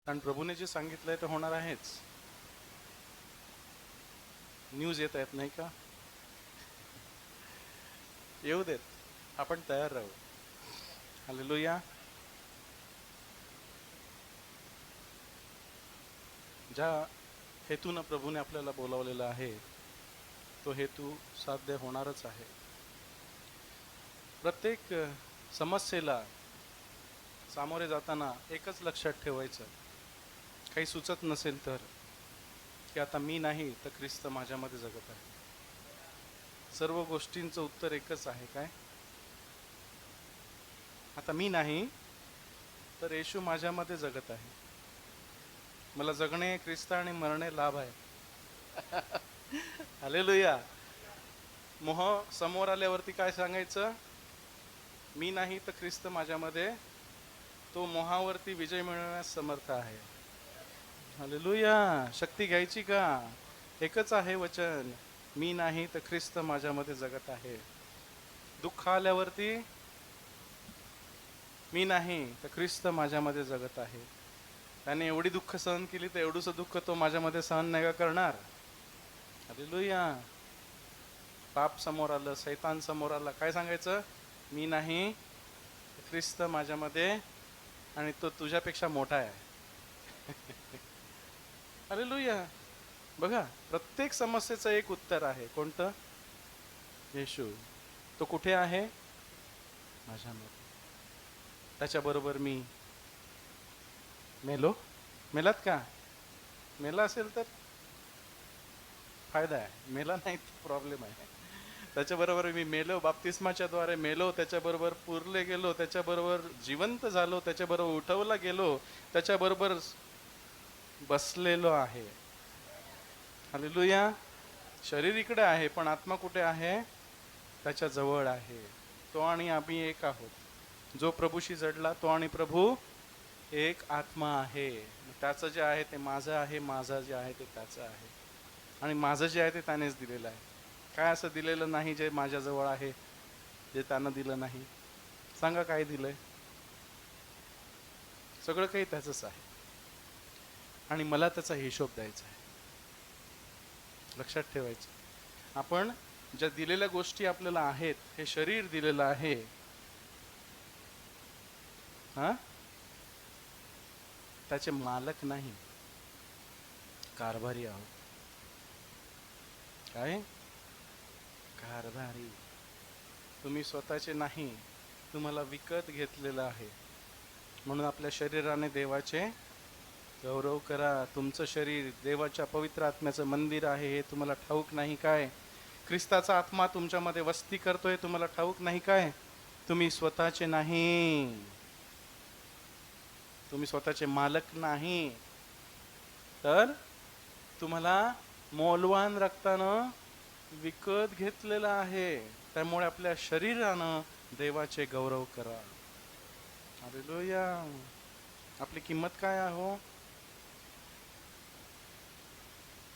कारण प्रभूने जे सांगितलंय ते होणार आहेच. न्यूज येत आहेत नाही का? येऊ देत, आपण तयार राहू. हालेलुया. ज्या हेतून प्रभूने आपल्याला बोलावलेलं आहे तो हेतू साध्य होणारच आहे. प्रत्येक समस्येला सामोरे जाताना एकच लक्षात ठेवायचं, काही सुचत नसेल तर, की आता मी नाही तर ख्रिस्त माझ्यामध्ये जगत आहे. सर्व गोष्टींचं उत्तर एकच आहे, काय? आता मी नाही तर येशू माझ्यामध्ये जगत आहे. मला जगणे ख्रिस्त आणि मरणे लाभ आहे. हालेलुया. मोह समोर आल्यावरती काय सांगायचं? मी नाही तर ख्रिस्त माझ्यामध्ये, तो मोहावरती विजय मिळवण्यास समर्थ आहे. हालेलुया. शक्ती घ्यायची का? एकच आहे वचन, मी नाही तर ख्रिस्त माझ्यामध्ये जगत आहे. दुःख आल्यावरती मी नाही तर ख्रिस्त माझ्यामध्ये जगत आहे. त्याने एवढी दुःख सहन केली तर एवढंसं दुःख तो माझ्यामध्ये सहन नाही का करणार? हालेलुया. पाप समोर आलं, सैतान समोर आला, काय सांगायचं? मी नाही तर ख्रिस्त माझ्यामध्ये आणि तो तुझ्यापेक्षा मोठा आहे. हालेलुया. बघा, प्रत्येक समस्येचं एक उत्तर आहे. कोणतं? येशू. तो कुठे आहे? माझ्यामध्ये. त्याच्याबरोबर मी मेलो. मेलात का? मेला असेल तर फायदा आहे, मेला नाही तर प्रॉब्लेम आहे. त्याच्याबरोबर मी मेलो, बाप्तिस्माच्या द्वारे मेलो, त्याच्याबरोबर पुरले गेलो, त्याच्याबरोबर जिवंत झालो, त्याच्याबरोबर उठवला गेलो, त्याच्याबरोबर बसलेलो आहे. हालेलुया. शरीर इकडे आहे पण आत्मा कुठे आहे? त्याच्या जवळ आहे. तो आणि आम्ही एक आहोत. जो प्रभूशी जडला तो आणि प्रभू एक आत्मा आहे. त्याचं जे आहे ते माझं आहे, माझं जे आहे ते त्याचं आहे, आणि माझं जे आहे ते त्यानेच दिलेलं आहे. काय असं दिलेलं नाही जे माझ्याजवळ आहे, जे त्यानं दिलं नाही? सांगा काय दिलंय? सगळं काही त्याचंच आहे आणि मला त्याचा हिशोब द्यायचा आहे. लक्षात ठेवायचं, आपण ज्या दिलेल्या गोष्टी आपल्याला आहेत, हे शरीर दिलेलं आहे, हा, त्याचे मालक नाही, कारभारी आहोत. काय? कारभारी. तुम्ही स्वतःचे नाही, तुम्हाला विकत घेतलेलं आहे. म्हणून आपल्या शरीराने देवाचे गौरव करा. तुमचं शरीर देवाच्या पवित्र आत्म्याचं मंदिर आहे, हे तुम्हाला ठाऊक नाही काय? ख्रिस्ताचा आत्मा तुमच्यामध्ये वस्ती करतोय, तुम्हाला ठाऊक नाही काय? तुम्ही स्वतःचे नाही, तुम्ही स्वतःचे मालक नाही, तर तुम्हाला मौल्यवान रक्तानं विकत घेतलेलं आहे. त्यामुळे आपल्या शरीरानं देवाचे गौरव करा. हालेलुया. आपली किंमत काय आहे हो?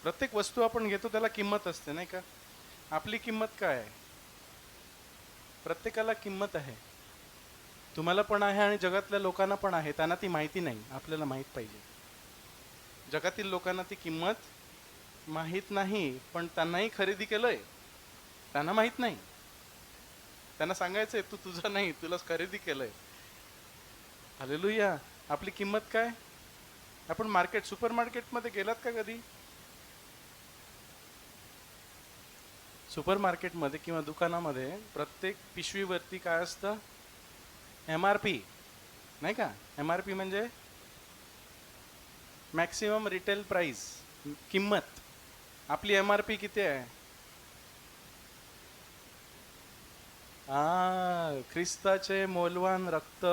प्रत्येक वस्तू आपण घेतो त्याला किंमत असते नाही का? आपली किंमत काय आहे? प्रत्येकाला किंमत आहे. तुम्हाला पण आहे आणि जगातल्या लोकांना पण आहे. त्यांना ती माहिती नाही, आपल्याला माहीत पाहिजे. जगातील लोकांना ती किंमत माहीत नाही, पण त्यांनाही खरेदी केलंय, त्यांना माहीत नाही. त्यांना सांगायचंय तू तुझा नाही, तुला खरेदी केलंय. हालेलुया. आपली किंमत काय? आपण सुपर मार्केटमध्ये गेलात का कधी? सुपर मार्केटमध्ये किंवा दुकानामध्ये प्रत्येक पिशवीवरती काय असतं? MRP, नाही का? MRP म्हणजे मॅक्सिमम रिटेल प्राइस, किंमत. आपली MRP किती आहे? ख्रिस्ताचे मौल्यवान रक्त.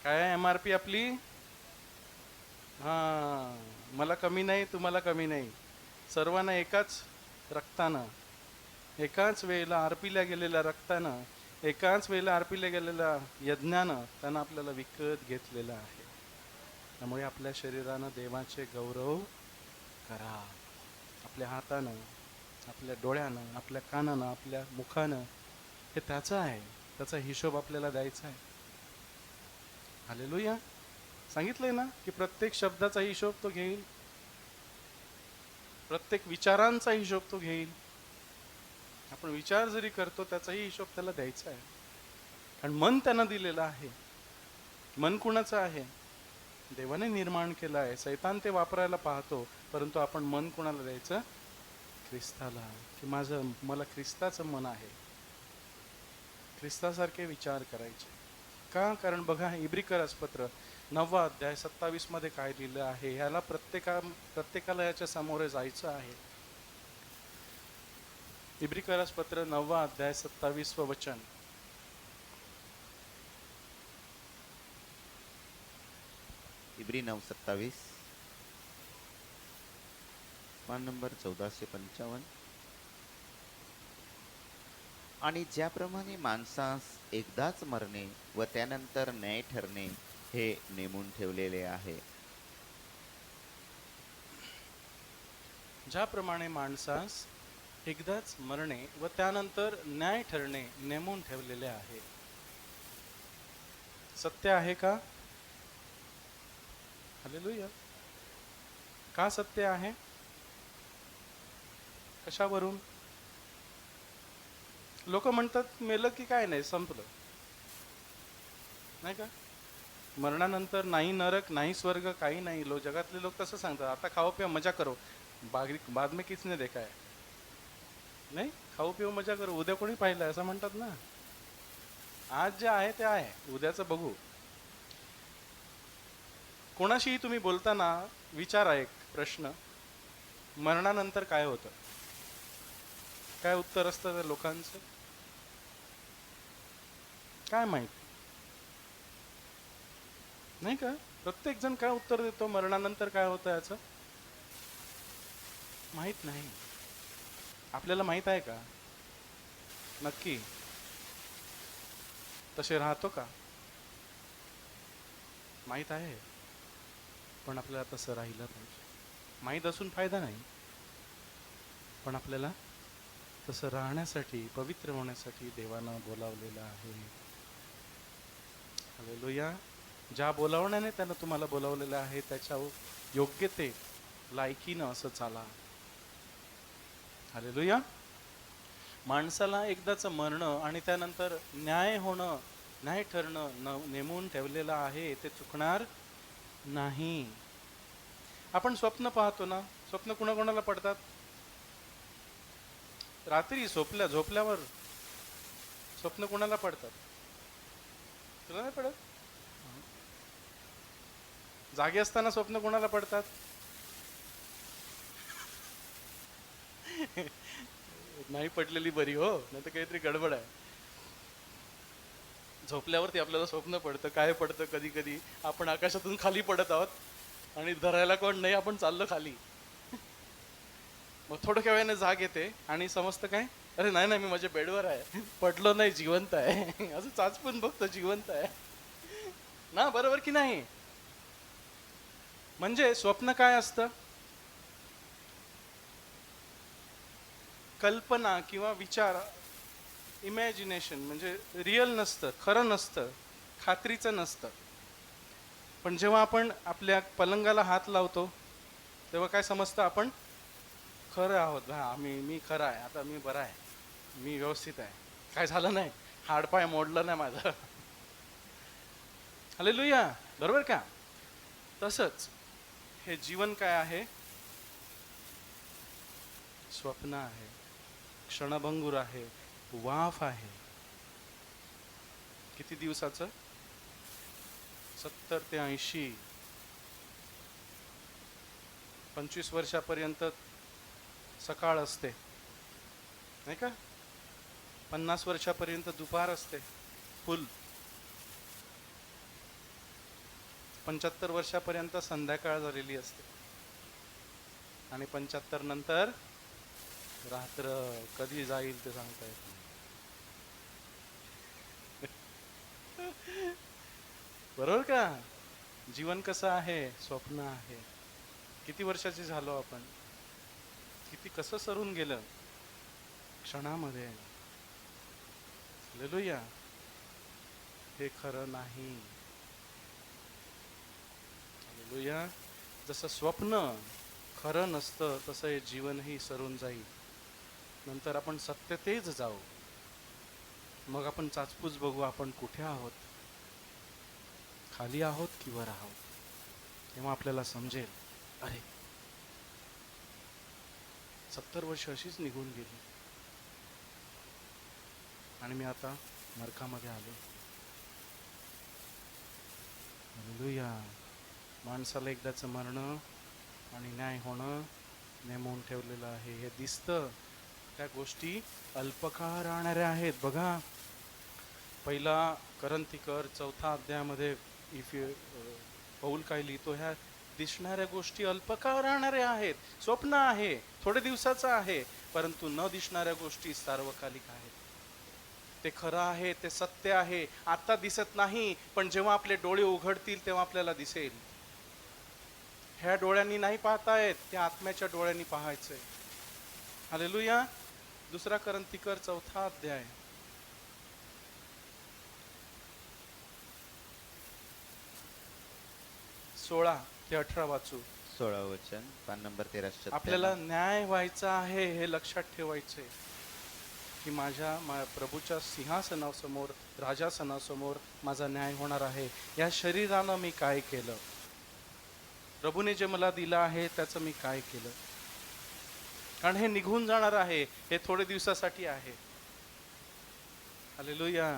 काय MRP आपली? मला कमी नाही, तुम्हाला कमी नाही, सर्वांना एकाच रक्तानं, एकाच वेळेला अर्पिल्या गेलेल्या रक्तानं, एकाच वेळेला अर्पिल्या गेलेल्या यज्ञानं त्यानं आपल्याला विकत घेतलेलं आहे. त्यामुळे आपल्या शरीरानं देवाचे गौरव करा. आपल्या हातानं, आपल्या डोळ्यानं, आपल्या कानानं, आपल्या मुखानं, हे त्याचं आहे. त्याचा हिशोब आपल्याला द्यायचा आहे. हालेलुया. सांगितलंय ना की प्रत्येक शब्दाचा हिशोब तो घेईल, प्रत्येक विचारांचा हिशोब तो घेईल. आपण विचार जरी करतो त्याचाही हिशोब त्याला द्यायचा आहे. कारण मन त्यांना दिलेलं आहे. मन कुणाचं आहे? देवाने निर्माण केलं आहे. सैतान ते वापरायला पाहतो, परंतु आपण मन कुणाला द्यायचं? ख्रिस्ताला. की मला ख्रिस्ताचं मन आहे, ख्रिस्तासारखे विचार करायचे. का? कारण बघा इब्रिकरास पत्र 9 अध्याय 27 मध्ये काय लिहिलं आहे. ह्याला प्रत्येकाला याच्या सामोरे जायचं आहे. इब्रिकरास पत्र 9 अध्याय 27 वचन. इब्री 9:27, पान नंबर 1455. आणि ज्याप्रमाणे माणसास एकदाच मरणे व त्यानंतर न्याय ठरणे हे नेमून ठेवलेले आहे. ज्याप्रमाणे माणसास एकदाच मरणे व त्यानंतर न्याय ठरणे नेमून ठेवलेले आहे. सत्य आहे का? हालेलुया. का सत्य आहे? कशावरून? लोक म्हणतात मेलं की काय नाही, संपलं, नाही का? मरणानंतर नाही नरक, नाही स्वर्ग, काही नाही. जगातले लोक तसं सांगतात. आता खाओ पिओ मजा करो, बाद में किसने देखा है? नाही, खाऊ पिऊ मजा करू, उद्या कोणी पाहिलं असं म्हणतात ना. आज जे आहे ते आहे, उद्याचं बघू. कोणाशीही तुम्ही बोलताना विचारा एक प्रश्न, मरणानंतर काय होतं? काय उत्तर असतं त्या लोकांचं? काय माहित? नाही का? प्रत्येक जण काय उत्तर देतो? मरणानंतर काय होतं याचं माहित नाही. आपल्याला माहित आहे का नक्की? तसे राहतो का? माहित आहे, पण आपल्याला तसं राहिलं पाहिजे. माहित असून फायदा नाही, पण आपल्याला तसं राहण्यासाठी, पवित्र होण्यासाठी देवानं बोलावलेलं आहे. हालेलुया. ज्या बोलावण्याने त्यानं तुम्हाला बोलावलेलं आहे त्याच्या योग्यते लायकीनं असं चाला. हालेलुया. माणसाला एकदाच मरणं आणि त्यानंतर न्याय होणं, न्याय ठरणं नेमून ठेवलेलं आहे, ते चुकणार नाही. आपण स्वप्न पाहतो ना, स्वप्न कुणाकोणाला पडतात? रात्री झोपल्यावर स्वप्न कोणाला पडतात? तुला नाही पडत? जागे असताना स्वप्न कोणाला पडतात? नाही पडलेली बरी हो, नाही तर काहीतरी गडबड आहे. झोपल्यावरती आपल्याला स्वप्न पडतं. काय पडतं? कधी कधी आपण आकाशातून खाली पडत आहोत आणि धरायला कोण नाही, आपण चाललो खाली. मग थोड्या वेळाने जाग येते आणि समजतं काय, अरे नाही नाही, मी माझ्या बेडवर आहे, पडलो नाही, जिवंत आहे. असं चाचपून बघतो, जिवंत आहे ना. बरोबर की नाही? म्हणजे स्वप्न काय असतं? कल्पना किंवा विचार, इमॅजिनेशन. म्हणजे रिअल नसतं, खरं नसतं, खात्रीचं नसतं. पण जेव्हा आपण आपल्या पलंगाला हात लावतो तेव्हा काय समजतं? आपण खरं आहोत. हा, मी खरं आहे, आता मी बरा आहे, मी व्यवस्थित आहे, काय झालं नाही, हाडपाय मोडलं नाही माझं. हालेलुया. बरोबर का? तसंच हे जीवन काय आहे? स्वप्न आहे, क्षणभंगूर आहे, वाफ आहे. किती दिवसाचं? 70 ते 80, 25 वर्षापर्यंत सकाळ असते, नाही का? 50 वर्षापर्यंत दुपार असते फुल. 75 वर्षापर्यंत संध्याकाळ झालेली असते आणि 75 नंतर रात्र. कधी जाईल ते सांगता येत नाही. बरोबर का? जीवन कसं आहे? स्वप्न आहे. किती वर्षाचे झालो आपण, किती कसं सरून गेलं क्षणामध्ये. हालेलुया. हे खरं नाही. हालेलुया. जसं स्वप्न खरं नसतं तसं हे जीवनही सरून जाईल. नंतर आपण सत्यतेच जाऊ. मग आपण चाचपूस बघू आपण कुठे आहोत, खाली आहोत की वर आहोत. तेव्हा आपल्याला समजेल, अरे 70 वर्ष अशीच निघून गेली आणि मी आता नरकामध्ये आलो. हालेलुया. माणसाला एकदाचं मरणं आणि न्याय होणं नेमून ठेवलेलं आहे. हे दिसतं. त्या गोष्टी अल्पकाळ राहणाऱ्या आहेत. बघा, पहिला करंथीकर 4 अध्यायामध्ये पौल काय लिहितो, ह्या दिसणाऱ्या गोष्टी अल्पकाळ राहणाऱ्या आहेत. स्वप्न आहे, थोडे दिवसाचं आहे, परंतु न दिसणाऱ्या गोष्टी सार्वकालिक आहेत. ते खरं आहे, ते सत्य आहे. आता दिसत नाही, पण जेव्हा आपले डोळे उघडतील तेव्हा आपल्याला दिसेल. ह्या डोळ्यांनी नाही पाहतायत, त्या आत्म्याच्या डोळ्यांनी पाहायचंय. हालेलुया. 2 करंथीकर 4 अध्याय 16 ते 18 वाचू. 16 वचन, पान नंबर 1397. आपल्याला न्याय व्हायचा आहे हे लक्षात ठेवायचंय की प्रभूच्या सिंहासनासमोर, राजासनासमोर माझा न्याय होणार आहे. या शरीरानं मी काय केलं, प्रभूने जे मला दिलं आहे त्याचं मी काय केलं. कारण हे निघून जाणार आहे, हे थोडे दिवसासाठी आहे. हालेलुया.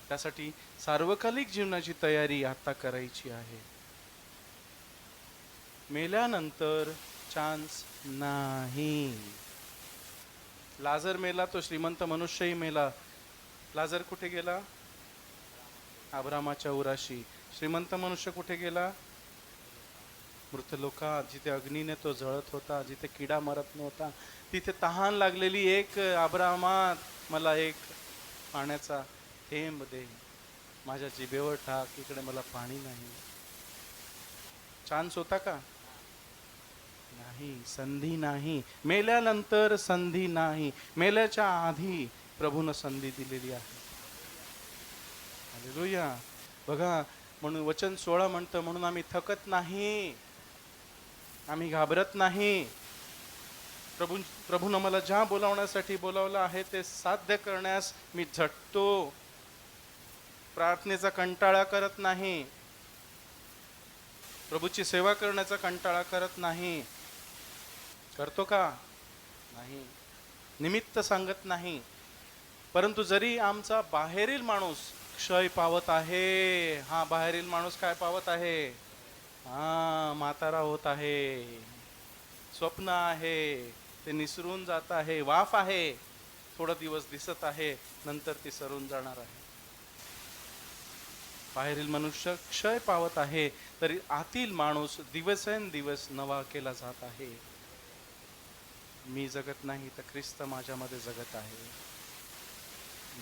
त्यासाठी सार्वकालिक जीवनाची तयारी आता करायची आहे. मेल्यानंतर चान्स नाही. लाजर मेला, तो श्रीमंत मनुष्यही मेला. लाजर कुठे गेला? अब्रामाच्या उराशी. श्रीमंत मनुष्य कुठे गेला? मृतलोकात, जिथे अग्नीने तो जळत होता, जिथे किडा मरत नव्हता, तिथे तहान लागलेली. एक अब्रामात, मला एक पाण्याचा थेंब दे, माझ्या जिभेवर टाक, इकडे मला पाणी नाही. चान्स होता का? नाही. संधी नाही. मेल्यानंतर संधी नाही. मेल्याच्या आधी प्रभूनं संधी दिलेली आहे. हालेलुया. बघा, म्हणून वचन 16 म्हणतं, म्हणून आम्ही थकत नाही, आम्ही घाबरत नाही. प्रभूनं मला ज्या बोलावण्यासाठी बोलावलं आहे ते साध्य करण्यास मी झटतो. प्रार्थनेचा कंटाळा करत नाही, प्रभूची सेवा करण्याचा कंटाळा करत नाही. करतो का? नाही. निमित्त सांगत नाही. परंतु जरी आमचा बाहेरील माणूस क्षय पावत आहे, हा बाहेरील माणूस काय पावत आहे? म्हातारा होत आहे, स्वप्न आहे, ते निसरून जात आहे, वाफ आहे, थोडा दिवस दिसत आहे, नंतर ती सरून जाणार आहे. बाहेरील मनुष्य क्षय पावत आहे, तरी आतील माणूस दिवसेंदिवस नवा केला जात आहे. मी जगत नाही तर ख्रिस्त माझ्यामध्ये जगत आहे.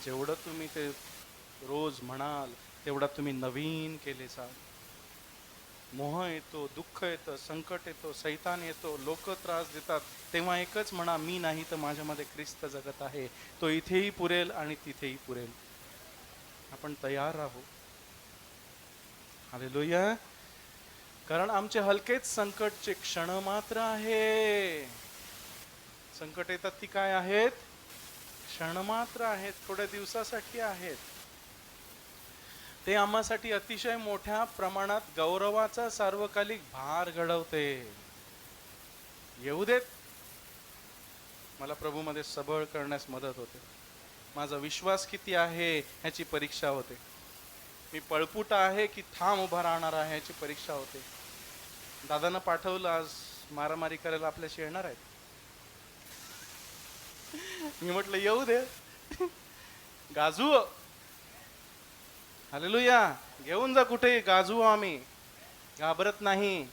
जेवढं तुम्ही ते रोज म्हणाल तेवढा तुम्ही नवीन केले जाल. मोह येतो, दुःख येतं, संकट येतो, सैतान येतो, लोक त्रास देतात, तेव्हा एकच म्हणा, मी नाही तर माझ्यामध्ये ख्रिस्त जगत आहे. तो इथेही पुरेल आणि तिथेही पुरेल. आपण तयार राहू. हालेलुया. कारण आमचे हलकेच संकटचे क्षण मात्र आहे. संकट येतात ती काय आहेत? क्षण मात्र आहेत, थोड्या दिवसासाठी आहेत. ते आम्हासाठी अतिशय मोठ्या प्रमाणात गौरवाचा सार्वकालिक भार घडवते. येऊ देत, मला प्रभूमध्ये सबळ करण्यास मदत होते. माझा विश्वास किती आहे ह्याची परीक्षा होते. मी पळपुट आहे की ठाम उभा राहणार आहे ह्याची परीक्षा होते. दादानं पाठवलं आज मारामारी करायला, आपल्याशी येणार आहेत. मी म्हटलं येऊ दे, गाजू. हालेलुया. घेऊन जा कुठे, गाजू. आम्ही घाबरत नाही.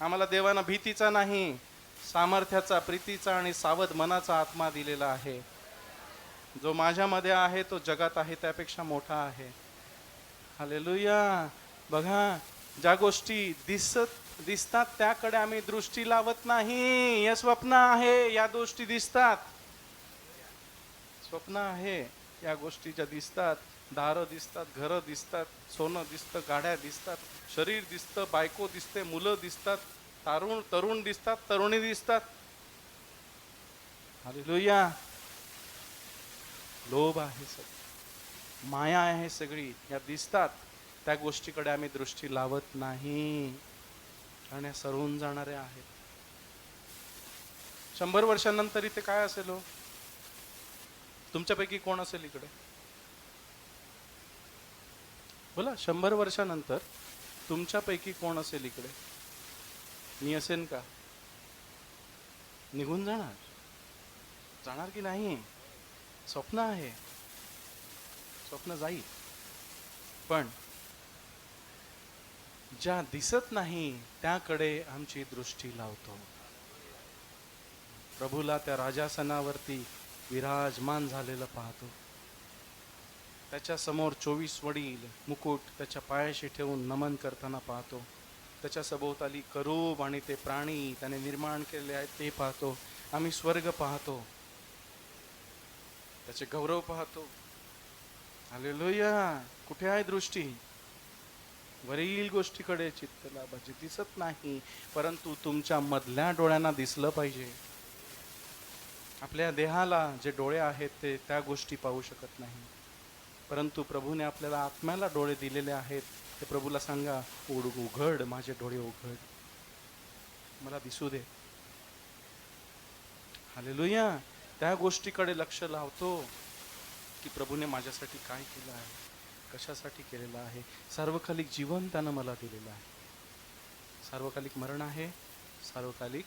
आम्हाला देवानं भीतीचा नाही, सामर्थ्याचा, प्रीतीचा आणि सावध मनाचा आत्मा दिलेला आहे. जो माझ्यामध्ये आहे तो जगात आहे त्यापेक्षा मोठा आहे. हालेलुया. बघा, ज्या गोष्टी दिसतात त्याकडे आम्ही दृष्टी लावत नाही. हे स्वप्न आहे, या गोष्टी दिसतात. स्वप्न आहे, या गोष्टी ज्या दिसतात दारं दिसतात, घरं दिसतात, सोनं दिसतं, गाड्या दिसतात, शरीर दिसतं, बायको दिसते, मुलं दिसतात, तरुण दिसतात, तरुणी दिसतात. हालेलुया. लोभ आहे सगळं, माया आहे सगळी, या दिसतात त्या गोष्टीकडे आम्ही दृष्टी लावत नाही, कारण या सरवून जाणाऱ्या आहेत. 100 वर्षांनंतर इथे काय असेल हो? तुमच्यापैकी कोण असेल इकडे? बोला, 100 वर्षानंतर तुमच्यापैकी कोण असेल इकडे? मी असेन का? निघून जाणार? जाणार की नाही? स्वप्न आहे, स्वप्न जाईल. पण ज्या दिसत नाही त्याकडे आमची दृष्टी लावतो. प्रभूला त्या राजासनावरती विराजमान झालेलं पाहतो. त्याच्या समोर 24 वडील मुकुट त्याच्या पायाशी ठेवून नमन करताना पाहतो. त्याच्या सभोवताली करूब आणि ते प्राणी त्याने निर्माण केलेले आहेत ते पाहतो. आम्ही स्वर्ग पाहतो, त्याचे गौरव पाहतो. हालेलुया. कुठे आहे दृष्टी? वरील गोष्टीकडे चित्त लावायचे. दिसत नाही, परंतु तुमच्या मधल्या डोळ्यांना दिसलं पाहिजे. आपल्या देहाला जे डोळे आहेत ते त्या गोष्टी पाहू शकत नाही, परंतु प्रभूने आपल्याला आत्म्याला डोळे दिलेले आहेत. ते प्रभूला सांगा, उघड माझे डोळे, उघड, मला दिसू दे. हालेलुया. त्या गोष्टीकडे लक्ष लावतो की प्रभूने माझ्यासाठी काय केलं आहे, कशासाठी केलेलं आहे. सार्वकालिक जीवन त्यानं मला दिलेलं आहे. सार्वकालिक मरण आहे, सार्वकालिक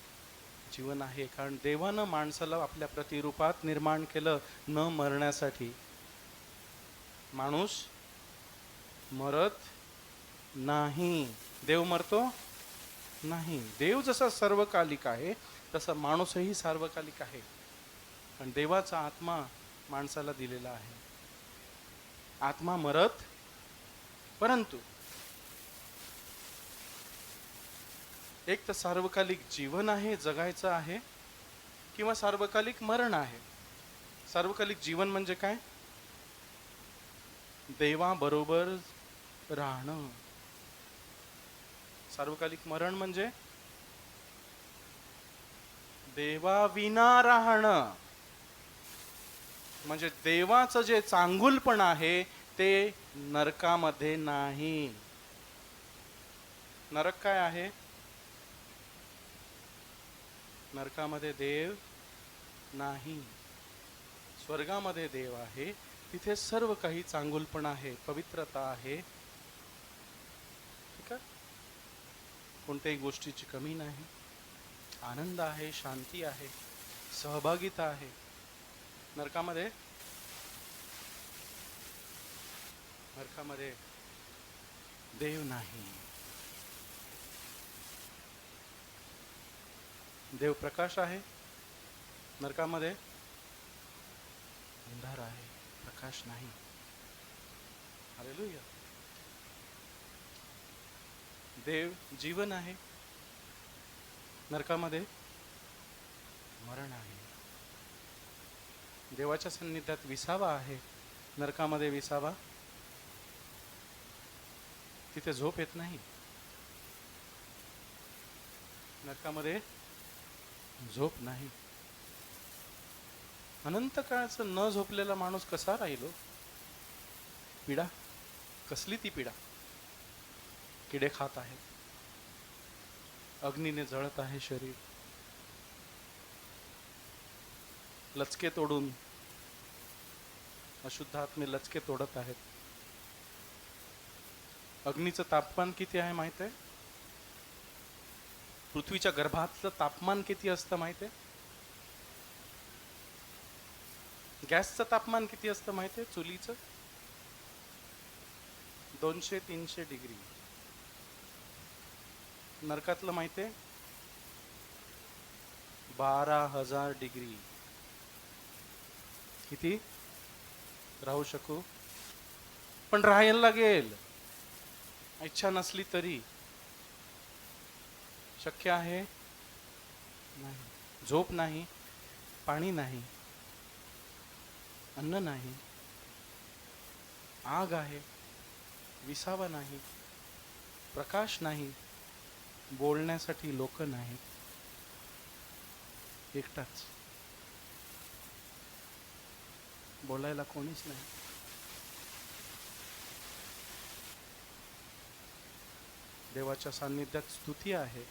जीवन आहे. कारण देवानं माणसाला आपल्या प्रतिरूपात निर्माण केलं, न मरण्यासाठी. माणूस मरत नाही, देव मरतो नाही. देव जसा सर्वकालिक आहे तसा माणूसही सार्वकालिक आहे. पण देवाचा आत्मा माणसाला दिलेला आहे. आत्मा मरत, परंतु एक तर सार्वकालिक जीवन आहे, जगायचं आहे, किंवा सार्वकालिक मरण आहे. सार्वकालिक जीवन म्हणजे काय? देवाबरोबर राहणं. सार्वकालिक मरण म्हणजे देवाविना राहणं. म्हणजे देवाचं जे चांगुलपण आहे ते नरकामध्ये नाही. नरक काय आहे? नरकामध्ये देव नाही, स्वर्गामध्ये देव आहे. तिथे सर्व काही चांगुलपण आहे, पवित्रता आहे, ठीक आहे, कोणत्याही गोष्टीची कमी नाही, आनंद आहे, शांती आहे, सहभागिता आहे. नरकामध्ये देव नाही. देव प्रकाश आहे, नरकामध्ये अंधार आहे, प्रकाश नाही. हालेलुया. देव जीवन आहे, नरकामध्ये मरण आहे. देवाच्या सान्निध्यात विसावा आहे, नरकामध्ये विसावा, तिथे झोप येत नाही. नरकामध्ये झोप नाही. अनंत काळाचं न झोपलेला माणूस कसा राहिलो? पीडा कसली ती पीडा? किडे खात आहेत, अग्नीने जळत आहे शरीर, लचके तोडून अशुद्ध आत्मे लचके तोडत आहेत. अग्नीचं तापमान किती आहे माहित आहे? पृथ्वीच्या गर्भातलं तापमान किती असतं माहित आहे? गॅसचं तापमान किती असतं माहित आहे? चुलीचं 200-300 डिग्री. नरकातलं माहित आहे? 12,000 डिग्री. किती राहू शकू? पण राहायला लागेल, इच्छा नसली तरी. शक्य आहे नाही. झोप नाही, पाणी नाही, अन्न नाही, आग आहे, विसावा नाही, प्रकाश नाही, बोलण्यासाठी लोक नाहीत, एकटाच, बोलायला कोणीच नाही. देवाच्या सान्निध्यात स्तुती आहे,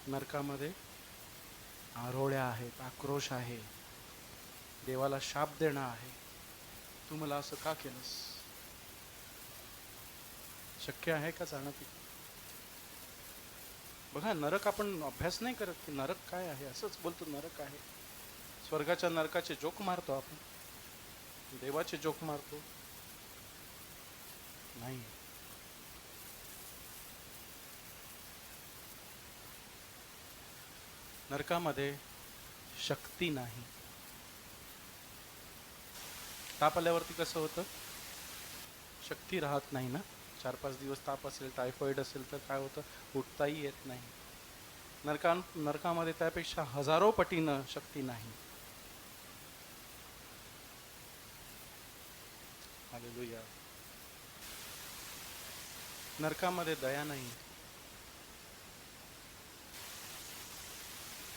नरकामध्ये आरोळ्या आहेत, आक्रोश आहे, देवाला शाप देणं आहे. तू मला असं का केलंस? शक्य आहे का जाणं तिथे? बघा, नरक आपण अभ्यास नाही करत की नरक काय आहे, असंच बोलतो नरक आहे. स्वर्गाच्या नरकाचे जोक मारतो आपण, देवाचे जोक मारतो नाही. नरकामध्ये शक्ती नाही. ताप आल्यावरती कसं होतं? शक्ती राहत नाही ना. 4-5 दिवस ताप असेल, टायफॉइड असेल तर काय होतं? उठताही येत नाही. नरकामध्ये त्यापेक्षा हजारो पटीनं शक्ती नाही. हालेलुया. नरकामध्ये दया नाही.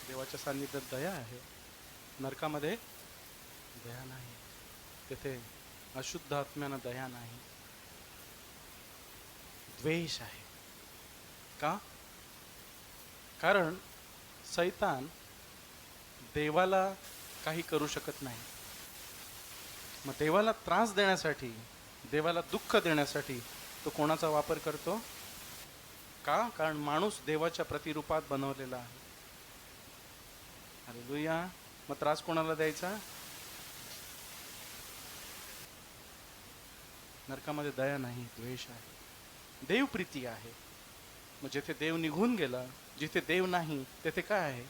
देवाच्या सान्निध्यात दया आहे, नरकामध्ये दया नाही. तेथे अशुद्ध आत्म्यानं दया नाही, द्वेष आहे. का? कारण सैतान देवाला काही करू शकत नाही. मग देवाला त्रास देण्यासाठी, देवाला दुःख देण्यासाठी तो कोणाचा वापर करतो? का? कारण माणूस देवाच्या प्रतिरूपात बनवलेला आहे. हालेलुया. मग त्रास कोणाला द्यायचा? नरकामध्ये दया नाही, द्वेष आहे. देव प्रीती आहे. मग जिथे देव निघून गेला, जिथे देव नाही तेथे काय आहे?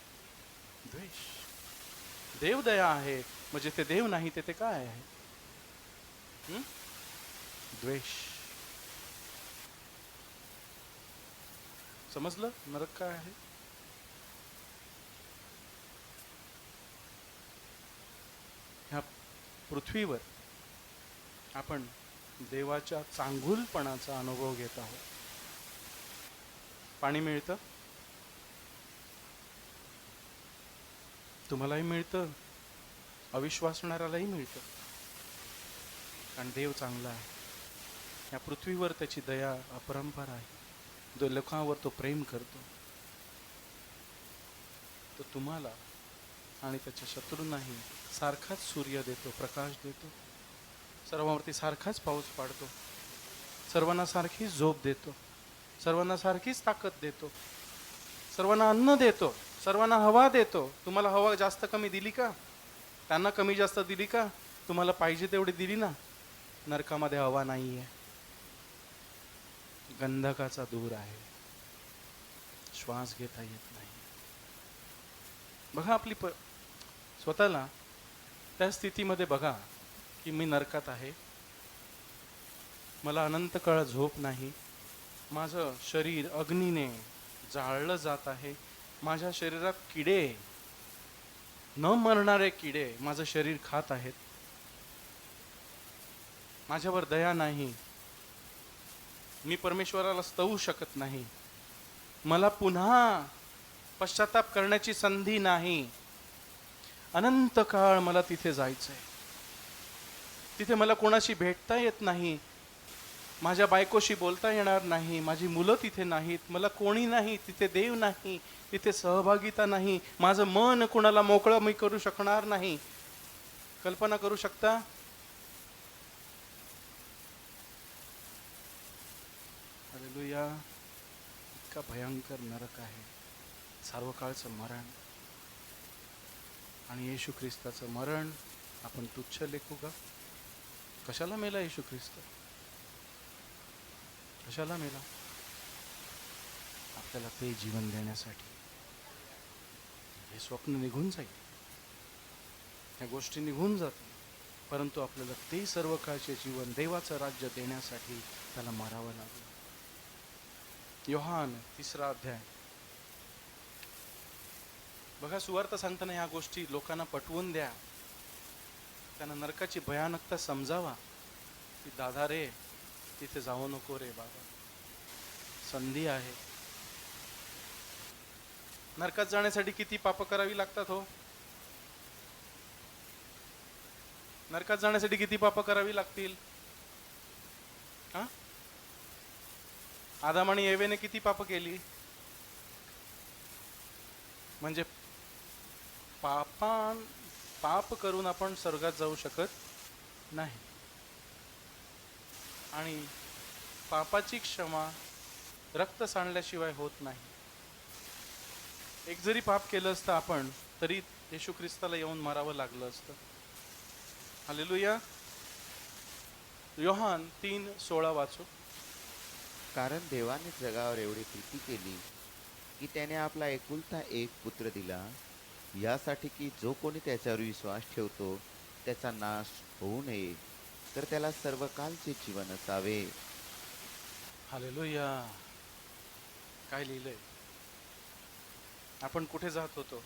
द्वेष. देव दया आहे, मग जिथे देव नाही तेथे काय आहे? द्वेष. समजलं नरक काय आहे? ह्या पृथ्वीवर आपण देवाच्या चांगुलपणाचा अनुभव घेत आहोत. पाणी मिळतं, तुम्हालाही मिळतं, अविश्वासणाऱ्यालाही मिळतं, कारण देव चांगला आहे. या पृथ्वीवर त्याची दया अपरंपार आहे. जो लोकांवर तो प्रेम करतो, तो तुम्हाला आणि त्याच्या शत्रूंनाही सारखाच सूर्य देतो, प्रकाश देतो, सर्वांवरती सारखाच पाऊस पाडतो, सर्वांना सारखीच झोप देतो, सर्वांना सारखीच ताकद देतो, सर्वांना अन्न देतो, सर्वांना हवा देतो. तुम्हाला हवा जास्त कमी दिली का? त्यांना कमी जास्त दिली का? तुम्हाला पाहिजे तेवढी दिली ना. नरकामध्ये हवा नाही आहे, गंधकाचा धूर आहे, श्वास घेता येत नाही. बघा आपली स्वतःला त्या स्थितीमध्ये बघा की मी नरकात आहे, मला अनंत काळ झोप नाही, माझं शरीर अग्नीने जाळलं जात आहे, माझ्या शरीरात किडे, न मरणारे किडे माझं शरीर खात आहेत, माझ्यावर दया नाही, मी परमेश्वराला स्तवू शकत नाही, मला पुन्हा पश्चाताप करण्याची संधी नाही, अनंत काळ मला तिथे जायचंय, तिथे मला कोणाशी भेटता येत नाही, माझ्या बायकोशी बोलता येणार नाही, माझी मुलं तिथे नाहीत, मला कोणी नाही, तिथे देव नाही, तिथे सहभागिता नाही, माझं मन कोणाला मोकळं मी करू शकणार नाही. कल्पना करू शकता? हालेलुया. इतका भयंकर नरक आहे, सार्वकाळचं मरण. आणि येशू ख्रिस्ताचं मरण आपण तुच्छ लेखू का? कशाला मेला येशू ख्रिस्त? कशाला मेला? आपल्याला ते जीवन देण्यासाठी. हे स्वप्न निघून जाईल, ह्या गोष्टी निघून जातील, परंतु आपल्याला ते सर्व काळचे जीवन, देवाचं राज्य देण्यासाठी त्याला मारावं लागलं. योहान 3 अध्याय बघा. सुवार्ता सांगताना ह्या गोष्टी लोकांना पटवून द्या, त्यांना नरकाची भयानकता समजावा. की दादा रे तिथे जाऊ नको रे बाबा, संधी आहे. नरकात जाण्यासाठी किती पाप करावी लागतात हो? नरकात जाण्यासाठी किती पाप करावी लागतील? हा, आदाम आणि एवेने किती पाप केली? म्हणजे पाप करून आपण स्वर्गात जाऊ शकत नाही. आणि पापाची क्षमा रक्त सांडल्याशिवाय होत नाही. एक जरी पाप केलं असतं आपण तरी येशू ख्रिस्ताला येऊन मरावं लागलं असतं. हालेलुया. योहान 3:16 वाचू. कारण देवाने जगावर एवढी प्रीती केली की त्याने आपला एकुलता एक पुत्र दिला, यासाठी की जो कोणी त्याच्यावर विश्वास ठेवतो त्याचा नाश होऊ नये, तर त्याला सर्वकालचे जीवन असावे. हालेलुया. काय लिहिलंय? आपण कुठे जात होतो?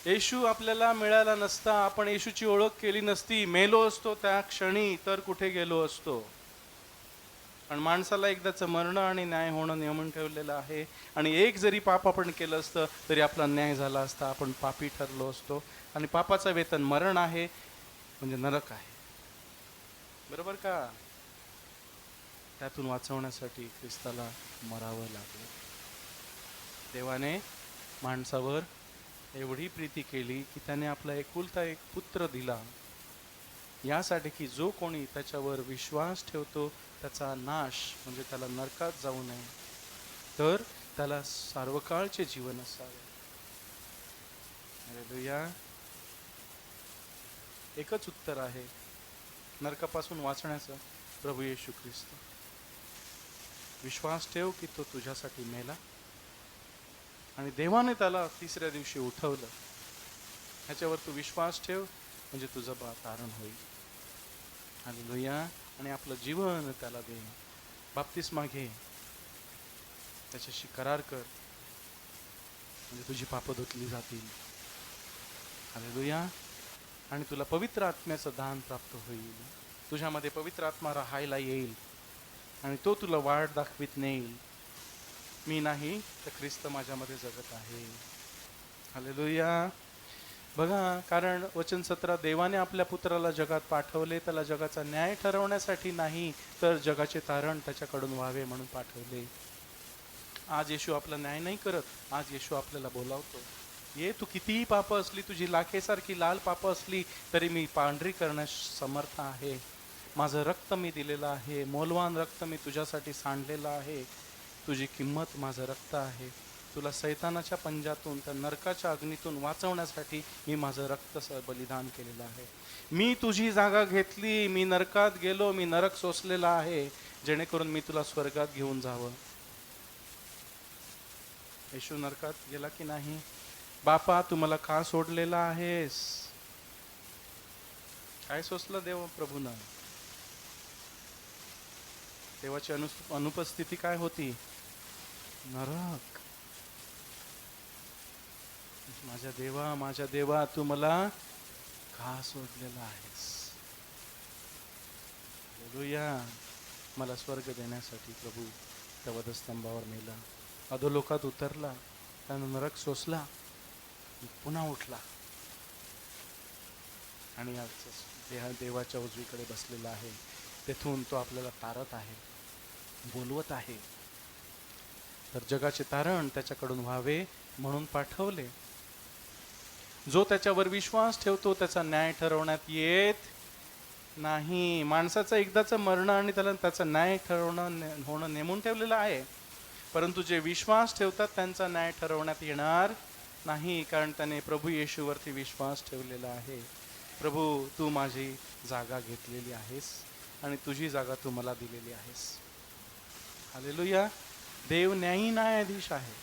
येशू आपल्याला मिळाला नसता, आपण येशूची ओळख केली नसती, मेलो असतो त्या क्षणी, तर कुठे गेलो असतो? पण माणसाला एकदाचं मरण आणि न्याय होणं नेमून ठेवलेलं आहे. आणि एक जरी पाप आपण केलं असतं तरी आपला न्याय झाला असता, आपण पापी ठरलो असतो. आणि पापाचं वेतन मरण आहे, म्हणजे नरक आहे. बरोबर का? त्यातून वाचवण्यासाठी ख्रिस्ताला मरावं लागलं. देवाने माणसावर एवढी प्रीती केली की त्याने आपला एकुलता एक पुत्र दिला, यासाठी की जो कोणी त्याच्यावर विश्वास ठेवतो त्याचा नाश, म्हणजे त्याला नरकात जाऊ नये, तर त्याला सार्वकाळचे जीवन असावे. हालेलुया. एकच उत्तर आहे नरकापासून वाचण्याचं, प्रभू येशू ख्रिस्त. विश्वास ठेव की तो तुझ्यासाठी मेला आणि देवाने त्याला तिसऱ्या दिवशी उठवलं. ह्याच्यावर तू विश्वास ठेव, म्हणजे तुझं तारण होईल. हालेलुया. आणि आपलं जीवन त्याला दे. बाप्तिस्मा घे, त्याच्याशी करार कर, म्हणजे तुझी पापं धुतली जातील. हालेलुया. आणि तुला पवित्र आत्म्याचं दान प्राप्त होईल. तुझ्यामध्ये पवित्र आत्मा राहायला येईल आणि तो तुला वाट दाखवित नेईल. मी नाही तर ख्रिस्त माझ्यामध्ये जगत आहे. हालेलुया. बघा, कारण वचन 17, देवाने आपल्या पुत्राला जगात पाठवले, त्याला जगाचा न्याय ठरवण्यासाठी नाही, तर जगाचे तारण त्याच्याकडून व्हावे म्हणून पाठवले. आज येशू आपला न्याय नाही करत, आज येशू आपल्याला बोलावतो, ये तू कितीही पाप असली, तुझी लाखेसारखी लाल पाप असली तरी मी पांढरी करण्यास समर्थ आहे. माझं रक्त मी दिलेलं आहे, मौल्यवान रक्त मी तुझ्यासाठी सांडलेलं आहे. तुझी किंमत माझं रक्त आहे. तुला सैतानाच्या पंजातून, त्या नरकाच्या अग्नीतून वाचवण्यासाठी मी माझं रक्त बलिदान केलेलं आहे. मी तुझी जागा घेतली, मी नरकात गेलो, मी नरक सोसलेला आहे, जेणेकरून मी तुला स्वर्गात घेऊन जावं. येशू नरकात गेला की नाही? बापा तू मला का सोडलेला आहेस? काय सोसलं देव प्रभूनं? देवाची अनुपस्थिती काय होती? नरक. माझ्या देवा तू मला का सोडलेला आहेस? हालेलुया. मला स्वर्ग देण्यासाठी प्रभू त्या वधस्तंभावर मेला, अधोलोकात उतरला, त्यानं नरक सोसला, पुन्हा उठला आणि आज देवाच्या उजवीकडे बसलेला आहे. तेथून तो आपल्याला तारत आहे, बोलवत आहे. तर जगाचे तारण त्याच्याकडून व्हावे म्हणून पाठवले. जो त्याच्यावर विश्वास ठेवतो त्याचा न्याय ठरवण्यात येत नाही. माणसाचं एकदाचं मरण आणि त्याचा न्याय होणं नेमून ठेवलेलं आहे, परंतु जे विश्वास ठेवतात त्यांचा न्याय ठरवण्यात येणार नाही, कारण त्याने प्रभू येशूवरती विश्वास ठेवलेला आहे. प्रभू तू माझी जागा घेतलेली आहेस आणि तुझी जागा तू मला दिलेली आहेस. हालेलुया. देव न्यायी न्यायाधीश आहे.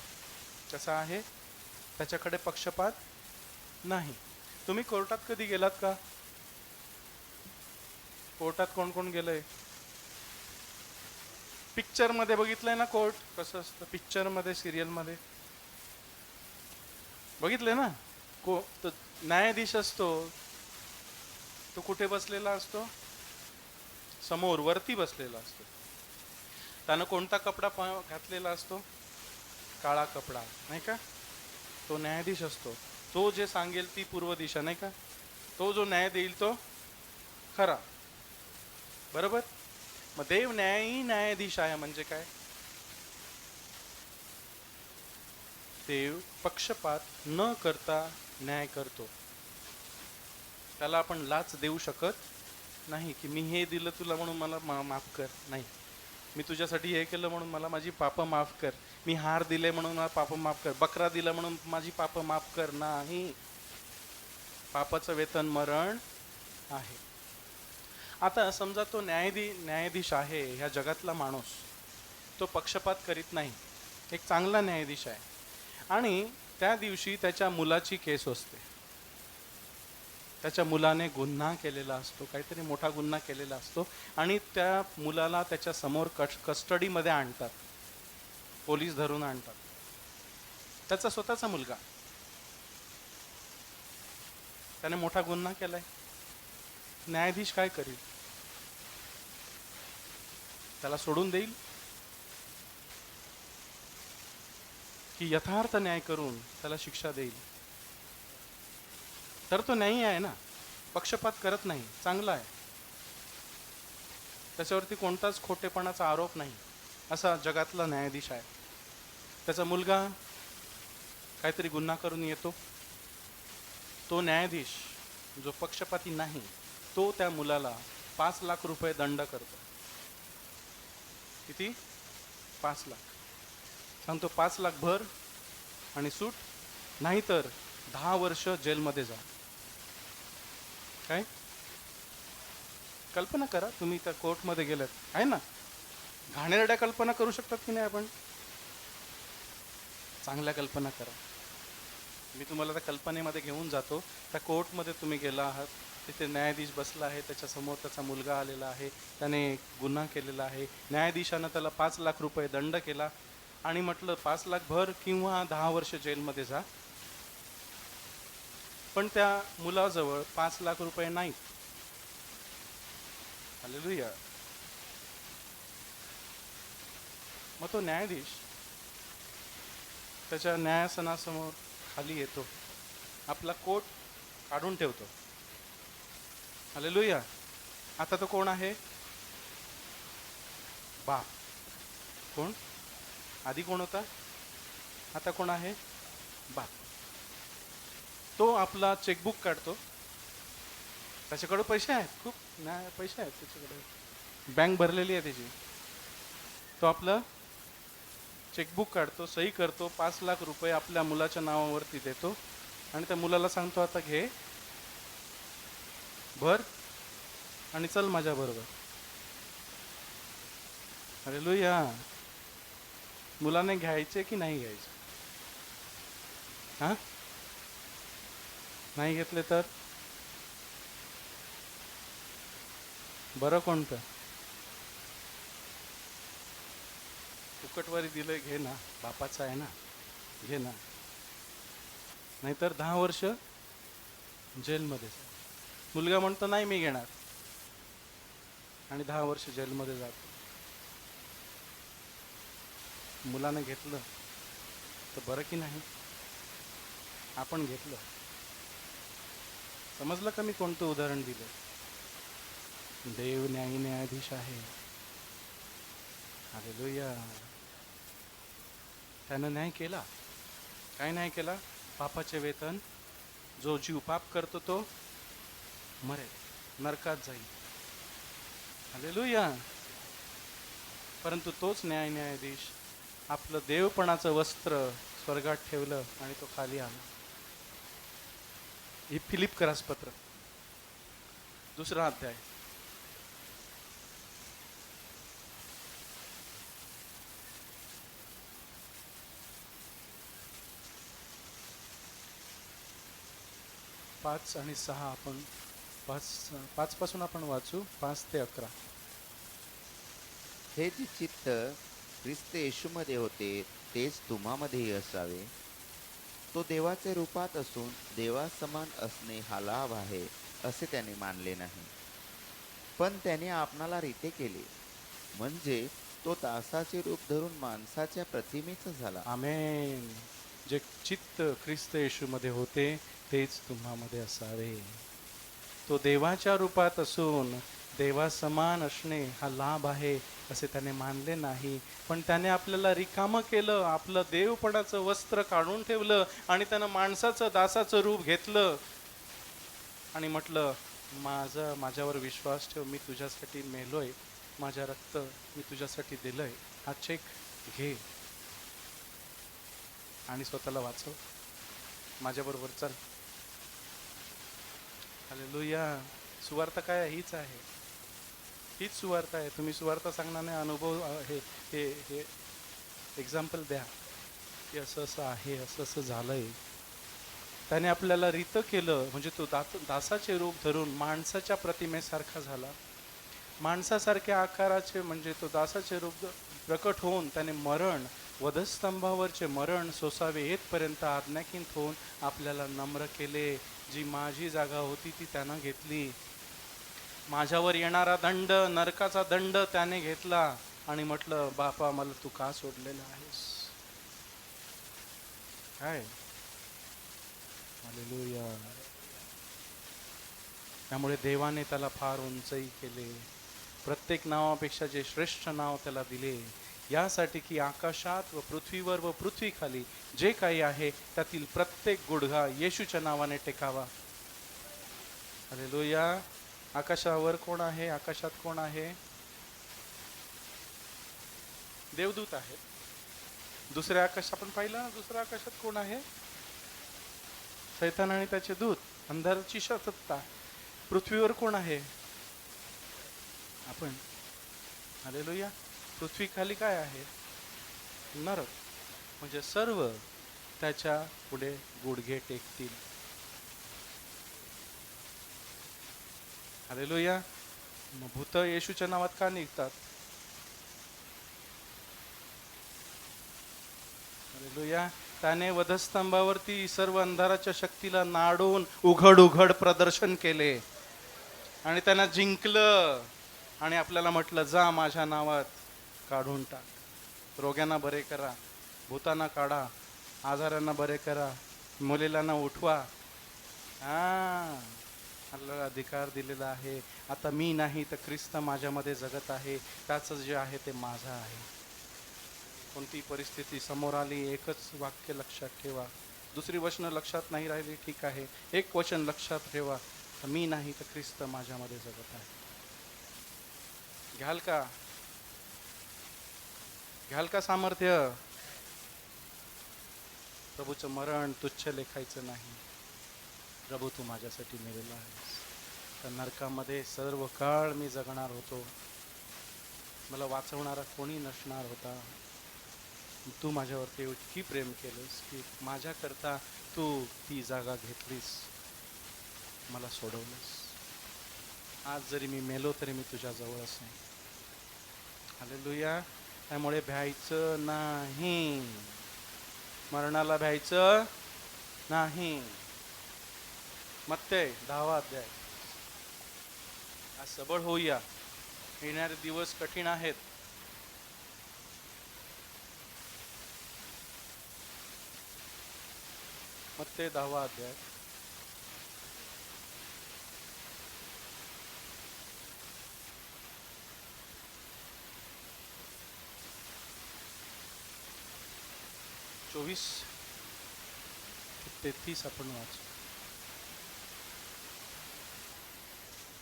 कसा आहे? त्याच्याकडे पक्षपात नाही. तुम्ही कोर्टात कधी गेलात का? कोर्टात कोण कोण गेलंय? पिक्चर मध्ये बघितलंय ना कोर्ट कसं असतं? पिक्चर मध्ये, सिरियल मध्ये बघितलंय ना? तो न्यायाधीश असतो, तो कुठे बसलेला असतो? समोर वरती बसलेला असतो. त्यानं कोणता कपडा घातलेला असतो? काळा कपडा, नाही का? तो न्यायाधीश असतो. तो जे सांगेल ती पूर्व दिशा, नाही का? तो जो न्याय देईल तो खरा, बरोबर? मग देव न्यायी न्यायाधीश आहे म्हणजे काय? देव पक्षपात न करता न्याय करतो. त्याला आपण लाच देऊ शकत नाही की मी हे दिलं तुला म्हणून मला माफ कर. नाही, मी तुझ्यासाठी हे केलं म्हणून मला माझी पापं माफ कर. मी हार दिले म्हणून मला पापं माफ कर. बकरा दिला म्हणून माझी पापं माफ कर. नाही, पापाचं वेतन मरण आहे. आता समजा तो न्यायाधीश आहे, ह्या जगातला माणूस, तो पक्षपात करीत नाही, एक चांगला न्यायाधीश आहे. आणि त्या दिवशी त्याच्या मुलाची केस असते. त्याच्या मुलाने गुन्हा केलेला असतो, काहीतरी मोठा गुन्हा केलेला असतो, आणि त्या मुलाला त्याच्या समोर कस्टडीमध्ये आणतात, पोलीस धरून आणतात. त्याचा स्वतःचा मुलगा, त्याने मोठा गुन्हा केलाय. न्यायाधीश काय करील? त्याला सोडून देईल की यथार्थ न्याय करून त्याला शिक्षा देईल? तर तो न्यायी आहे ना, पक्षपात करत नाही, चांगला आहे, त्याच्यावरती कोणताच खोटेपणाचा आरोप नाही, असा जगातला न्यायाधीश आहे. त्याचा मुलगा काहीतरी गुन्हा करून येतो, तो न्यायाधीश जो पक्षपाती नाही, तो त्या मुलाला 5 लाख रुपये दंड करतो. किती? 5 लाख. सांगतो 5 लाख भर आणि सूट, नाहीतर 10 वर्ष जेलमध्ये जा. काय कल्पना करा, तुम्ही त्या कोर्टमध्ये गेलात, आहे ना, घाणेरड्या कल्पना करू शकतात की नाही आपण? चांगल्या कल्पना करा. मी तुम्हाला त्या कल्पनेमध्ये घेऊन जातो. त्या कोर्टमध्ये तुम्ही गेला आहात, तिथे न्यायाधीश बसला आहे, त्याच्यासमोर त्याचा मुलगा आलेला आहे, त्याने गुन्हा केलेला आहे. न्यायाधीशानं त्याला 5 लाख रुपये दंड केला आणि म्हटलं 5 लाख भर किंवा 10 वर्ष जेलमध्ये जा. पण त्या मुलाजवळ 5 लाख रुपये नाहीत. हालेलुया. मग तो न्यायाधीश त्याच्या न्यायासनासमोर खाली येतो, आपला कोट काढून ठेवतो. हालेलुया. आता तो कोण आहे? बाप. कोण? आधी कोण होता? आता कोण आहे? बाप. तो आपला चेकबुक काढतो, त्याच्याकडे पैसे आहेत, खूप पैसे आहेत त्याच्याकडे, बँक भरलेली आहे त्याची. तो आपलं चेकबुक काढतो, सही करतो, 5 लाख रुपये आपल्या मुलाच्या नावावरती देतो आणि त्या मुलाला सांगतो आता घे, भर आणि चल माझ्या बरोबर. हालेलुया. मुलाने घ्यायचे की नाही घ्यायचे? हा, नाही घेतले तर बरं कोणतं? फुकटवारी दिलंय, घे ना, बापाचं आहे ना, घे ना, नाहीतर 10 वर्ष जेलमध्ये. मुलगा म्हणतो नाही मी घेणार, आणि 10 वर्ष जेलमध्ये जातो. मुलाने घेतलं तर बरं की नाही? आपण घेतलं. समजलं का मी कोणतं उदाहरण दिलं? देव न्यायी न्यायाधीश आहे. हालेलुया. त्यानं न्याय केला. काय न्याय केला? पापाचे वेतन, जो जीव पाप करतो तो मरेल, नरकात जाईल. हालेलुया. परंतु तोच न्यायाधीश आपलं देवपणाचं वस्त्र स्वर्गात ठेवलं आणि तो खाली आला. ही फिलिपकरास पत्र 2 अध्याय. पाच आणि 6 आपण 5 पासून आपण वाचू, 5 ते 11. हे जे चित्त ख्रिस्त येशूमध्ये होते तेच तुम्हामध्येही असावे. तो देवाच्या रूपात असून देवासमान असणे हा लाभ आहे असे त्याने मानले नाही. पण त्याने आपणाला रीते केले, म्हणजे तो दासाचे रूप धरून माणसाच्या प्रतिमेचा झाला. आमेन. जे चित्त ख्रिस्त येशूमध्ये होते तेच तुम्हामध्ये असावे. तो देवाच्या रूपात असून देवासमान असणे हा लाभ आहे असे त्याने मानले नाही, पण त्याने आपल्याला रिकामं केलं, आपलं देवपणाचं वस्त्र काढून ठेवलं आणि त्यानं माणसाचं दासाचं रूप घेतलं आणि म्हटलं, माझ्यावर विश्वास ठेव, मी तुझ्यासाठी मेलोय, माझ्या रक्त मी तुझ्यासाठी दिलंय, हा चेक घे आणि स्वतःला वाचव, माझ्याबरोबर चल. हालेलुया. सुवार्ता काय आहे? हीच आहे, हीच सुवार्ता आहे. तुम्ही सुवार्ता सांगणार नाही, अनुभव हे हे हे एक्झाम्पल द्या की असं असं आहे, असं असं झालंय. त्याने आपल्याला रीत केलं, म्हणजे तो दासाचे रूप धरून माणसाच्या प्रतिमेसारखा झाला, माणसासारख्या आकाराचे, म्हणजे तो दासाचे रूप प्रकट होऊन त्याने वधस्तंभावरचे मरण सोसावे येतपर्यंत आज्ञाकीत होऊन आपल्याला नम्र केले. जी माझी जागा होती ती त्यानं घेतली. माझ्यावर येणारा दंड, नरकाचा दंड त्याने घेतला आणि म्हटलं, बापा मला तू का सोडलेला आहेस? काय? हालेलुया. त्यामुळे देवाने त्याला फार उंचही केले, प्रत्येक नावापेक्षा जे श्रेष्ठ नाव त्याला दिले, यासाठी की आकाशात व पृथ्वीवर व पृथ्वीखाली जे काही आहे त्यातील प्रत्येक गुडघा येशूच्या नावाने टेकावा. हालेलुया. आकाशावर कोण आहे? आकाशात कोण आहे? देवदूत आहेत. दुसऱ्या आकाश आपण पाहिलं ना, दुसऱ्या आकाशात कोण आहे? शैतान आणि त्याचे दूत, अंधाराची सत्ता. पृथ्वीवर कोण आहे? आपण. हालेलुया. पृथ्वी खाली काय आहे? नरक. म्हणजे सर्व त्याच्या पुढे गुडघे टेकतील. हालेलुया. मग भूत येशूच्या नावात का निघतात? हालेलुया. त्याने वधस्तंभावरती सर्व अंधाराच्या शक्तीला नाडून उघड उघड प्रदर्शन केले आणि त्यांना जिंकलं आणि आपल्याला म्हटलं, जा माझ्या नावात काढून टाक, रोग्यांना बरे करा, भूतांना काढा, आजारांना बरे करा, मुलीलांना उठवा. आपल्याला अधिकार दिलेला आहे. आता मी नाही तर ख्रिस्त माझ्यामध्ये जगत आहे, त्याचं जे आहे ते माझं आहे. कोणती परिस्थिती समोर आली, एकच वाक्य लक्षात ठेवा. दुसरी वचनं लक्षात नाही राहिली, ठीक आहे, एक वचन लक्षात ठेवा, मी नाही तर ख्रिस्त माझ्यामध्ये जगत आहे. घ्याल का? घ्याल का सामर्थ्य? प्रभूचं मरण तुच्छ लेखायचं नाही. प्रभू तू माझ्यासाठी मेलेला आहेस. तर नरकामध्ये सर्व काळ मी जगणार होतो, मला वाचवणारा कोणी नसणार होता. तू माझ्यावरती इतकी प्रेम केलंस की माझ्याकरता तू ती जागा घेतलीस, मला सोडवलंस. आज जरी मी मेलो तरी मी तुझ्या जवळच आहे. हालेलुया. त्यामुळे भ्यायचं नाही, मरणाला भ्यायचं नाही. मत्ते 10 अध्याय. आज सबळ होऊया, येणारे दिवस कठीण आहेत. मत्ते 10 अध्याय. चोवीस 33 आपण वाचू.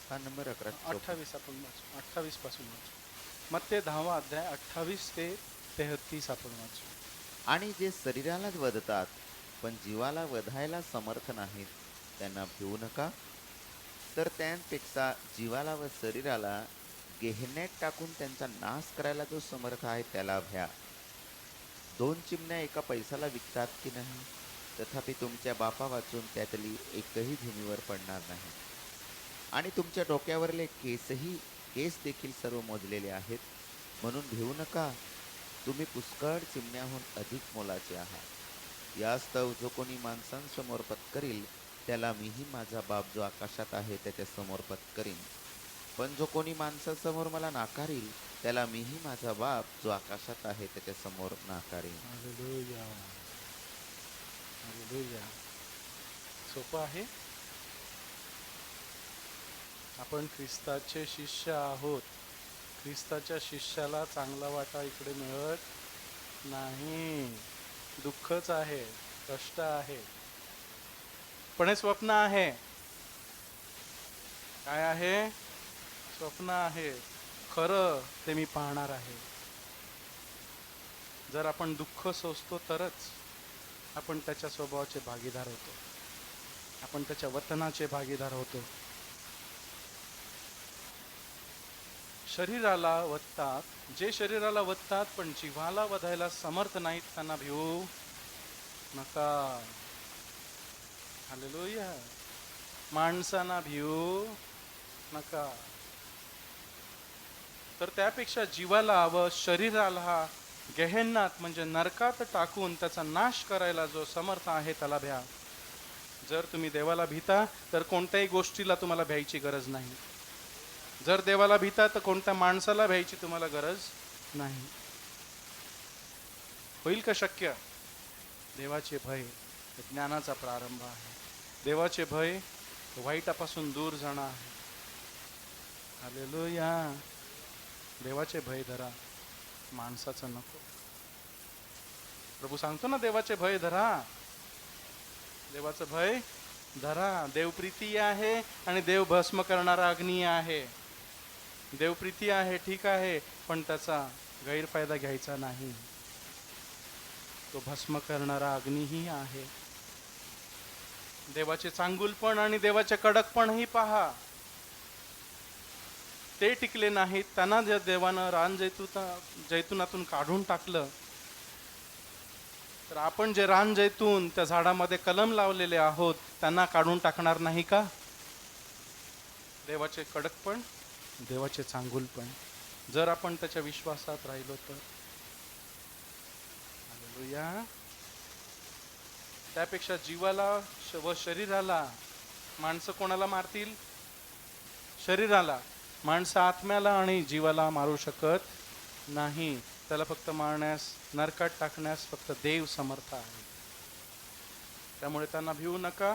हा नंबर 11. 28 आपण वाचू, 28 पासून वाचू. मत्ते 10 अध्याय 28 ते 33 आपण वाचू. आणि जे शरीरालाच वधतात पण जीवाला वधायला समर्थ नाहीत, त्यांना भिवू नका. तर त्यांपेक्षा जीवाला व शरीराला गेहण्यात टाकून त्यांचा नाश करायला जो समर्थ आहे त्याला भ्या. 2 चिमण्या एका पैशाला विकतात की नाही? तथापि तुमच्या बापा वाचून त्यातली एकही भूमीवर पडणार नाही. आणि तुमच्या डोक्यावरले केस देखील सर्व मोजलेले आहेत. म्हणून भिवू नका, तुम्ही पुष्कळ चिमण्याहून अधिक मोलाचे आहात. यास्तव जो कोणी माणसांसमोर पत्करील त्याला मीही माझा बाप जो आकाशात आहे त्याच्या समोर पत्करीन. पण जो कोणी माणसासमोर मला नाकारील त्याला मीही माझा बाप जो आकाशात आहे त्याच्या समोर नाकारीन. Hallelujah, hallelujah. सोपं आहे. आपण ख्रिस्ताचे शिष्य आहोत. ख्रिस्ताच्या शिष्याला चांगला वाटा इकडे मिळत नाही. दुःखच आहे, कष्ट आहे, पण हे स्वप्न आहे. काय आहे? स्वप्न आहे. खरं ते मी पाहणार आहे. जर आपण दुःख सोसतो तरच आपण त्याच्या स्वभावाचे भागीदार होतो, आपण त्याच्या वतनाचे भागीदार होतो. शरीराला वधतात, जे शरीराला वधतात पण जीवाला वधायला समर्थ नाहीत त्यांना भिवू नका. हालेलुया. माणसांना भिवू नका. तर त्यापेक्षा जीवाला व शरीराला गेहेन्नात म्हणजे नरकात टाकून त्याचा नाश करायला जो समर्थ आहे त्याला भ्या. जर तुम्ही देवाला भीता तर कोणत्याही गोष्टीला तुम्हाला भ्यायची गरज नाही. जर देवाला भीता तर कोणत्या माणसाला भ्यायची तुम्हाला गरज नाही. होईल का शक्य? देवाचे भय ज्ञानाचा प्रारंभ आहे. देवाचे भय वाईटापासून दूर जाणं आहे. हालेलुया. देवाचे भय धरा, माणसाचं नको. प्रभू सांगतो ना, देवाचे भय धरा, देवाचं भय धरा. देवप्रीती आहे आणि देव भस्म करणारा अग्नी आहे. देवप्रीती आहे ठीक आहे, पण त्याचा गैरफायदा घ्यायचा नाही. तो भस्म करणारा अग्नीही आहे. देवाचे चांगुलपण आणि देवाचे कडकपणही पहा. ते टिकले नाहीत. त्यांना जर देवानं रान जैतुनातून काढून टाकलं तर आपण जे रान जैतून त्या झाडामध्ये कलम लावलेले आहोत त्यांना काढून टाकणार नाही का? देवाचे कडकपण, देवाचे चांगुलपण, जर आपण त्याच्या विश्वासात राहिलो तर. हालेलुया. त्यापेक्षा जीवाला व शरीराला, माणसं कोणाला मारतील? शरीराला. माणसं आत्म्याला आणि जीवाला मारू शकत नाही. त्याला फक्त मारण्यास, नरकात टाकण्यास फक्त देव समर्थ आहे. त्यामुळे त्यांना भिवू नका.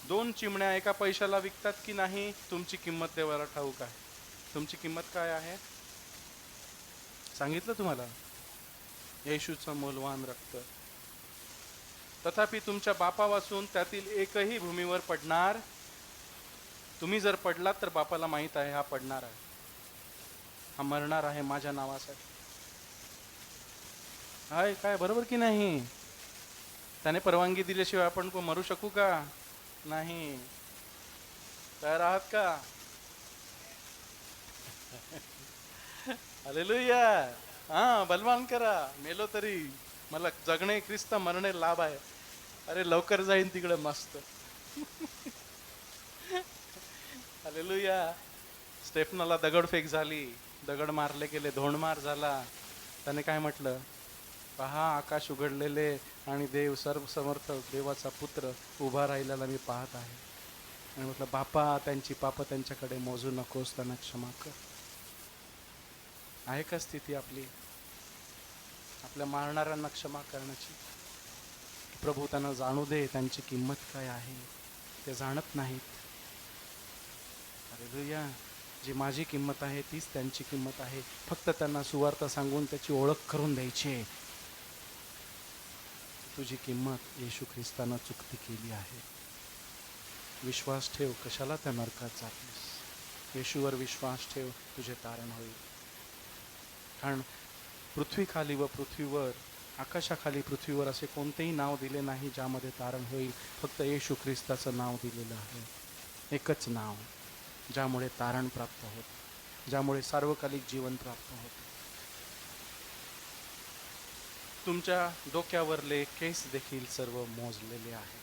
2 चिमण्या एका पैशाला विकतात की नाही? तुमची किंमत देवाला ठाऊक आहे. तुमची किंमत काय आहे सांगितलं तुम्हाला? येशूचं मोलवान रक्त. तथापि तुमच्या बापा वाचून त्यातील एकही भूमीवर पडणार. तुम्ही जर पडलात तर बापाला माहित आहे हा पडणार आहे, हा मरणार आहे माझ्या नावासाठी. हाय काय बरोबर की नाही? त्याने परवानगी दिल्याशिवाय आपण को मरू शकू का? नाही. तयार आहात का? हालेलुया. हा, बलवान करा. मेलो तरी मला जगणे ख्रिस्त, मरणे लाभ आहे. अरे लवकर जाईन तिकडे मस्त. हालेलुया. स्टेफनाला दगडफेक झाली, दगड मारले गेले, धोंडमार झाला. त्याने काय म्हटलं? पहा आकाश उघडलेले आणि देव सर्व समर्थ देवाचा पुत्र उभा राहिलेला मी पाहत आहे. आणि म्हटलं बापा त्यांची पापं त्यांच्याकडे मोजू नकोस, त्यांना क्षमा कर. आहे का स्थिती आपली आपल्या मारणाऱ्यांना क्षमा करण्याची? प्रभू त्यांना जाणू दे त्यांची किंमत काय आहे. ते जाणत नाहीत. हालेलुया. जी माझी किंमत आहे तीच त्यांची किंमत आहे. फक्त त्यांना सुवार्ता सांगून त्याची ओळख करून द्यायची. तुझी किंमत येशू ख्रिस्तानं चुकती केली आहे. विश्वास ठेव. कशाला त्या नरकात जातोस? येशूवर विश्वास ठेव, तुझे तारण होईल. कारण पृथ्वीखाली व पृथ्वीवर, आकाशाखाली पृथ्वीवर असे कोणतेही नाव दिले नाही ज्यामध्ये तारण होईल. फक्त येशू ख्रिस्ताचं नाव दिलेलं आहे. एकच नाव ज्यामुळे तारण प्राप्त होत, ज्यामुळे सार्वकालिक जीवन प्राप्त होत. तुमच्या डोक्यावरले केस देखील सर्व मोजलेले आहे.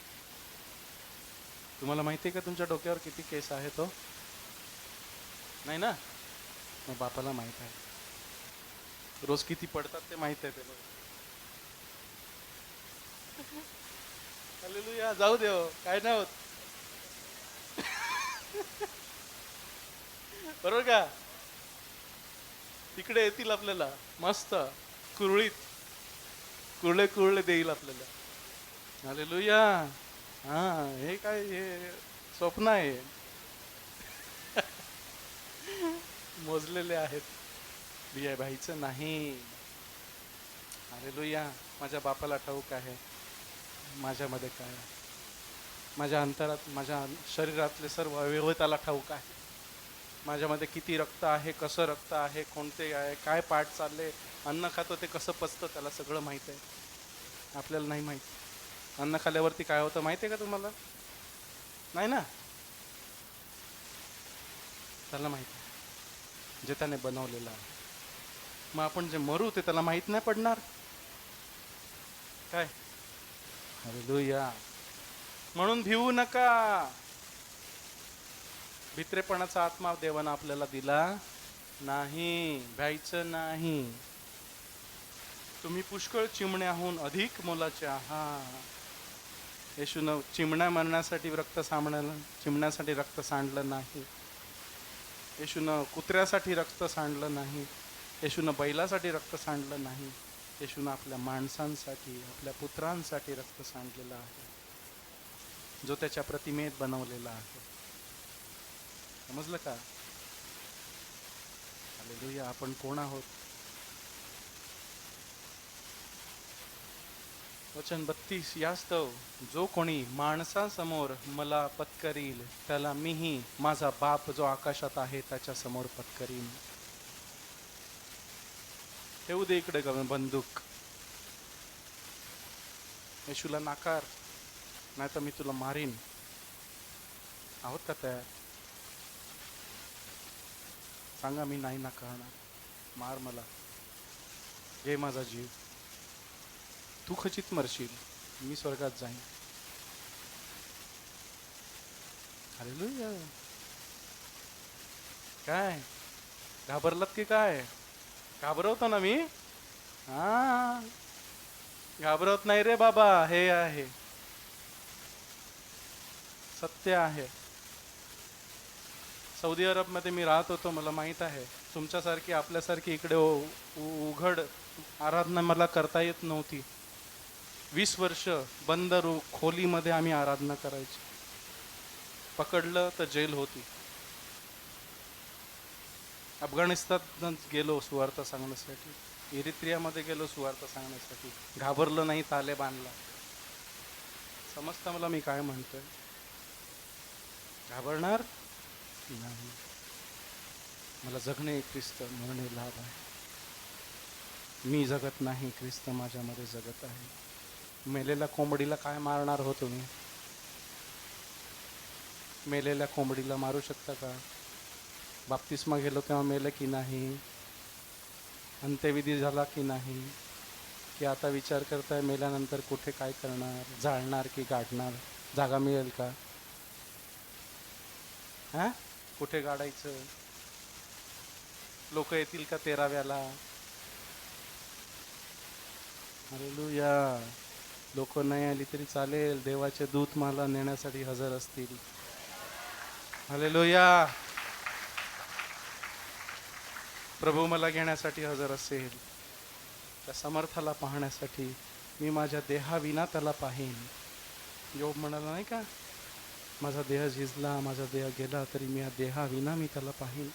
तुम्हाला माहिती आहे का तुमच्या डोक्यावर किती केस आहे? तो नाही ना? मग बापाला माहित आहे. रोज किती पडतात ते माहित आहे त्याला. हालेलुया. जाऊ देव, काय नाही होत. बरोबर का? तिकडे येतील आपल्याला मस्त कुरळीत, कुरळे कुरळे देईल आपल्याला. हालेलुया. हा, हे काय हे स्वप्न आहे. मोजलेले आहेत, बिया भाईचं नाही. हालेलुया. माझ्या बापाला ठाऊक आहे माझ्यामध्ये काय आहे. माझ्या अंतरात, माझ्या शरीरातले सर्व अवयव त्याला ठाऊक आहे. माझ्यामध्ये किती रक्त आहे, कसं रक्त आहे, कोणते आहे, काय पाठ चालले, अन्न खातो ते कसं पचतं, त्याला सगळं माहीत आहे. आपल्याला नाही माहीत. अन्न खाल्ल्यावरती काय होतं माहिती आहे का तुम्हाला? नाही ना. त्याला माहिती आहे, जे त्याने बनवलेलं आहे. मग आपण जे मरू ते त्याला माहीत नाही पडणार काय? हालेलुया. म्हणून भिवू नका. भित्रेपणाचा आत्मा देवानं आपल्याला दिला नाही, भ्यायचं नाही. तुम्ही पुष्कळ चिमण्याहून अधिक मोलाचे आहात. येशूनं चिमण्या मरण्यासाठी रक्त चिमण्यासाठी रक्त सांडलं नाही. येशूनं कुत्र्यासाठी रक्त सांडलं नाही. येशूनं बैलासाठी रक्त सांडलं नाही. येशूनं आपल्या माणसांसाठी, आपल्या पुत्रांसाठी रक्त सांडलेलं आहे, जो त्याच्या प्रतिमेत बनवलेला आहे. समजलं का? हालेलुया. आपण कोण आहोत? वचन 32, यास्तव जो कोणी माणसासमोर मला पत्करील त्याला मीही माझा बाप जो आकाशात आहे त्याच्या समोर पत्करीन. ठेवू दे इकडे बंदूक. येशूला नाकार, नाही तर मी तुला मारीन. आहोत का तयार? सांगा, मी नाही नाकारणार. मार मला, घे माझा जीव. तू खचित मरशील, मी स्वर्गात जाईन. हालेलुया. काय घाबरलात की काय? घाबरवतो ना मी? हा, घाबरवत नाही रे बाबा. हे आहे सत्य आहे. सौदी अरबमध्ये मी राहत होतो, मला माहीत आहे. तुमच्यासारखी, आपल्यासारखी इकडे उघड आराधना मला करता येत नव्हती. 20 वर्ष बंद खोलीमध्ये आम्ही आराधना करायची. पकडलं तर जेल होती. अफगाणिस्तानात गेलो सुवार्ता सांगण्यासाठी, इरित्रियामध्ये गेलो सुवार्ता सांगण्यासाठी. घाबरलं नाही तालेबानला. समजतं मला मी काय म्हणतोय? घाबरणार नाही. मला जगणे ख्रिस्त, मरणे लाभ आहे. मी जगत नाही, ख्रिस्त माझ्यामध्ये जगत आहे. मेलेल्या कोंबडीला काय मारणार हो तुम्ही? मेलेल्या कोंबडीला मारू शकता का? बाप्तिस्मा गेलो तेव्हा मेलं की नाही? अंत्यविधी झाला की नाही? की आता विचार करताय मेल्यानंतर कुठे काय करणार? जाळणार की गाडणार? जागा मिळेल का? हा, कुठे गाडायचं? लोक येतील का 13व्याला? हालेलुया. लोक नाही आली तरी चालेल, देवाचे दूत मला नेण्यासाठी हजर असतील. हालेलुया. प्रभू मला घेण्यासाठी हजर असेल. त्या समर्थाला पाहण्यासाठी मी माझ्या देहाविना त्याला पाहीन. योब म्हणाला नाही का, माझा देह झिजला, माझा देह गेला तरी मी या देहाविना मी त्याला पाहीन.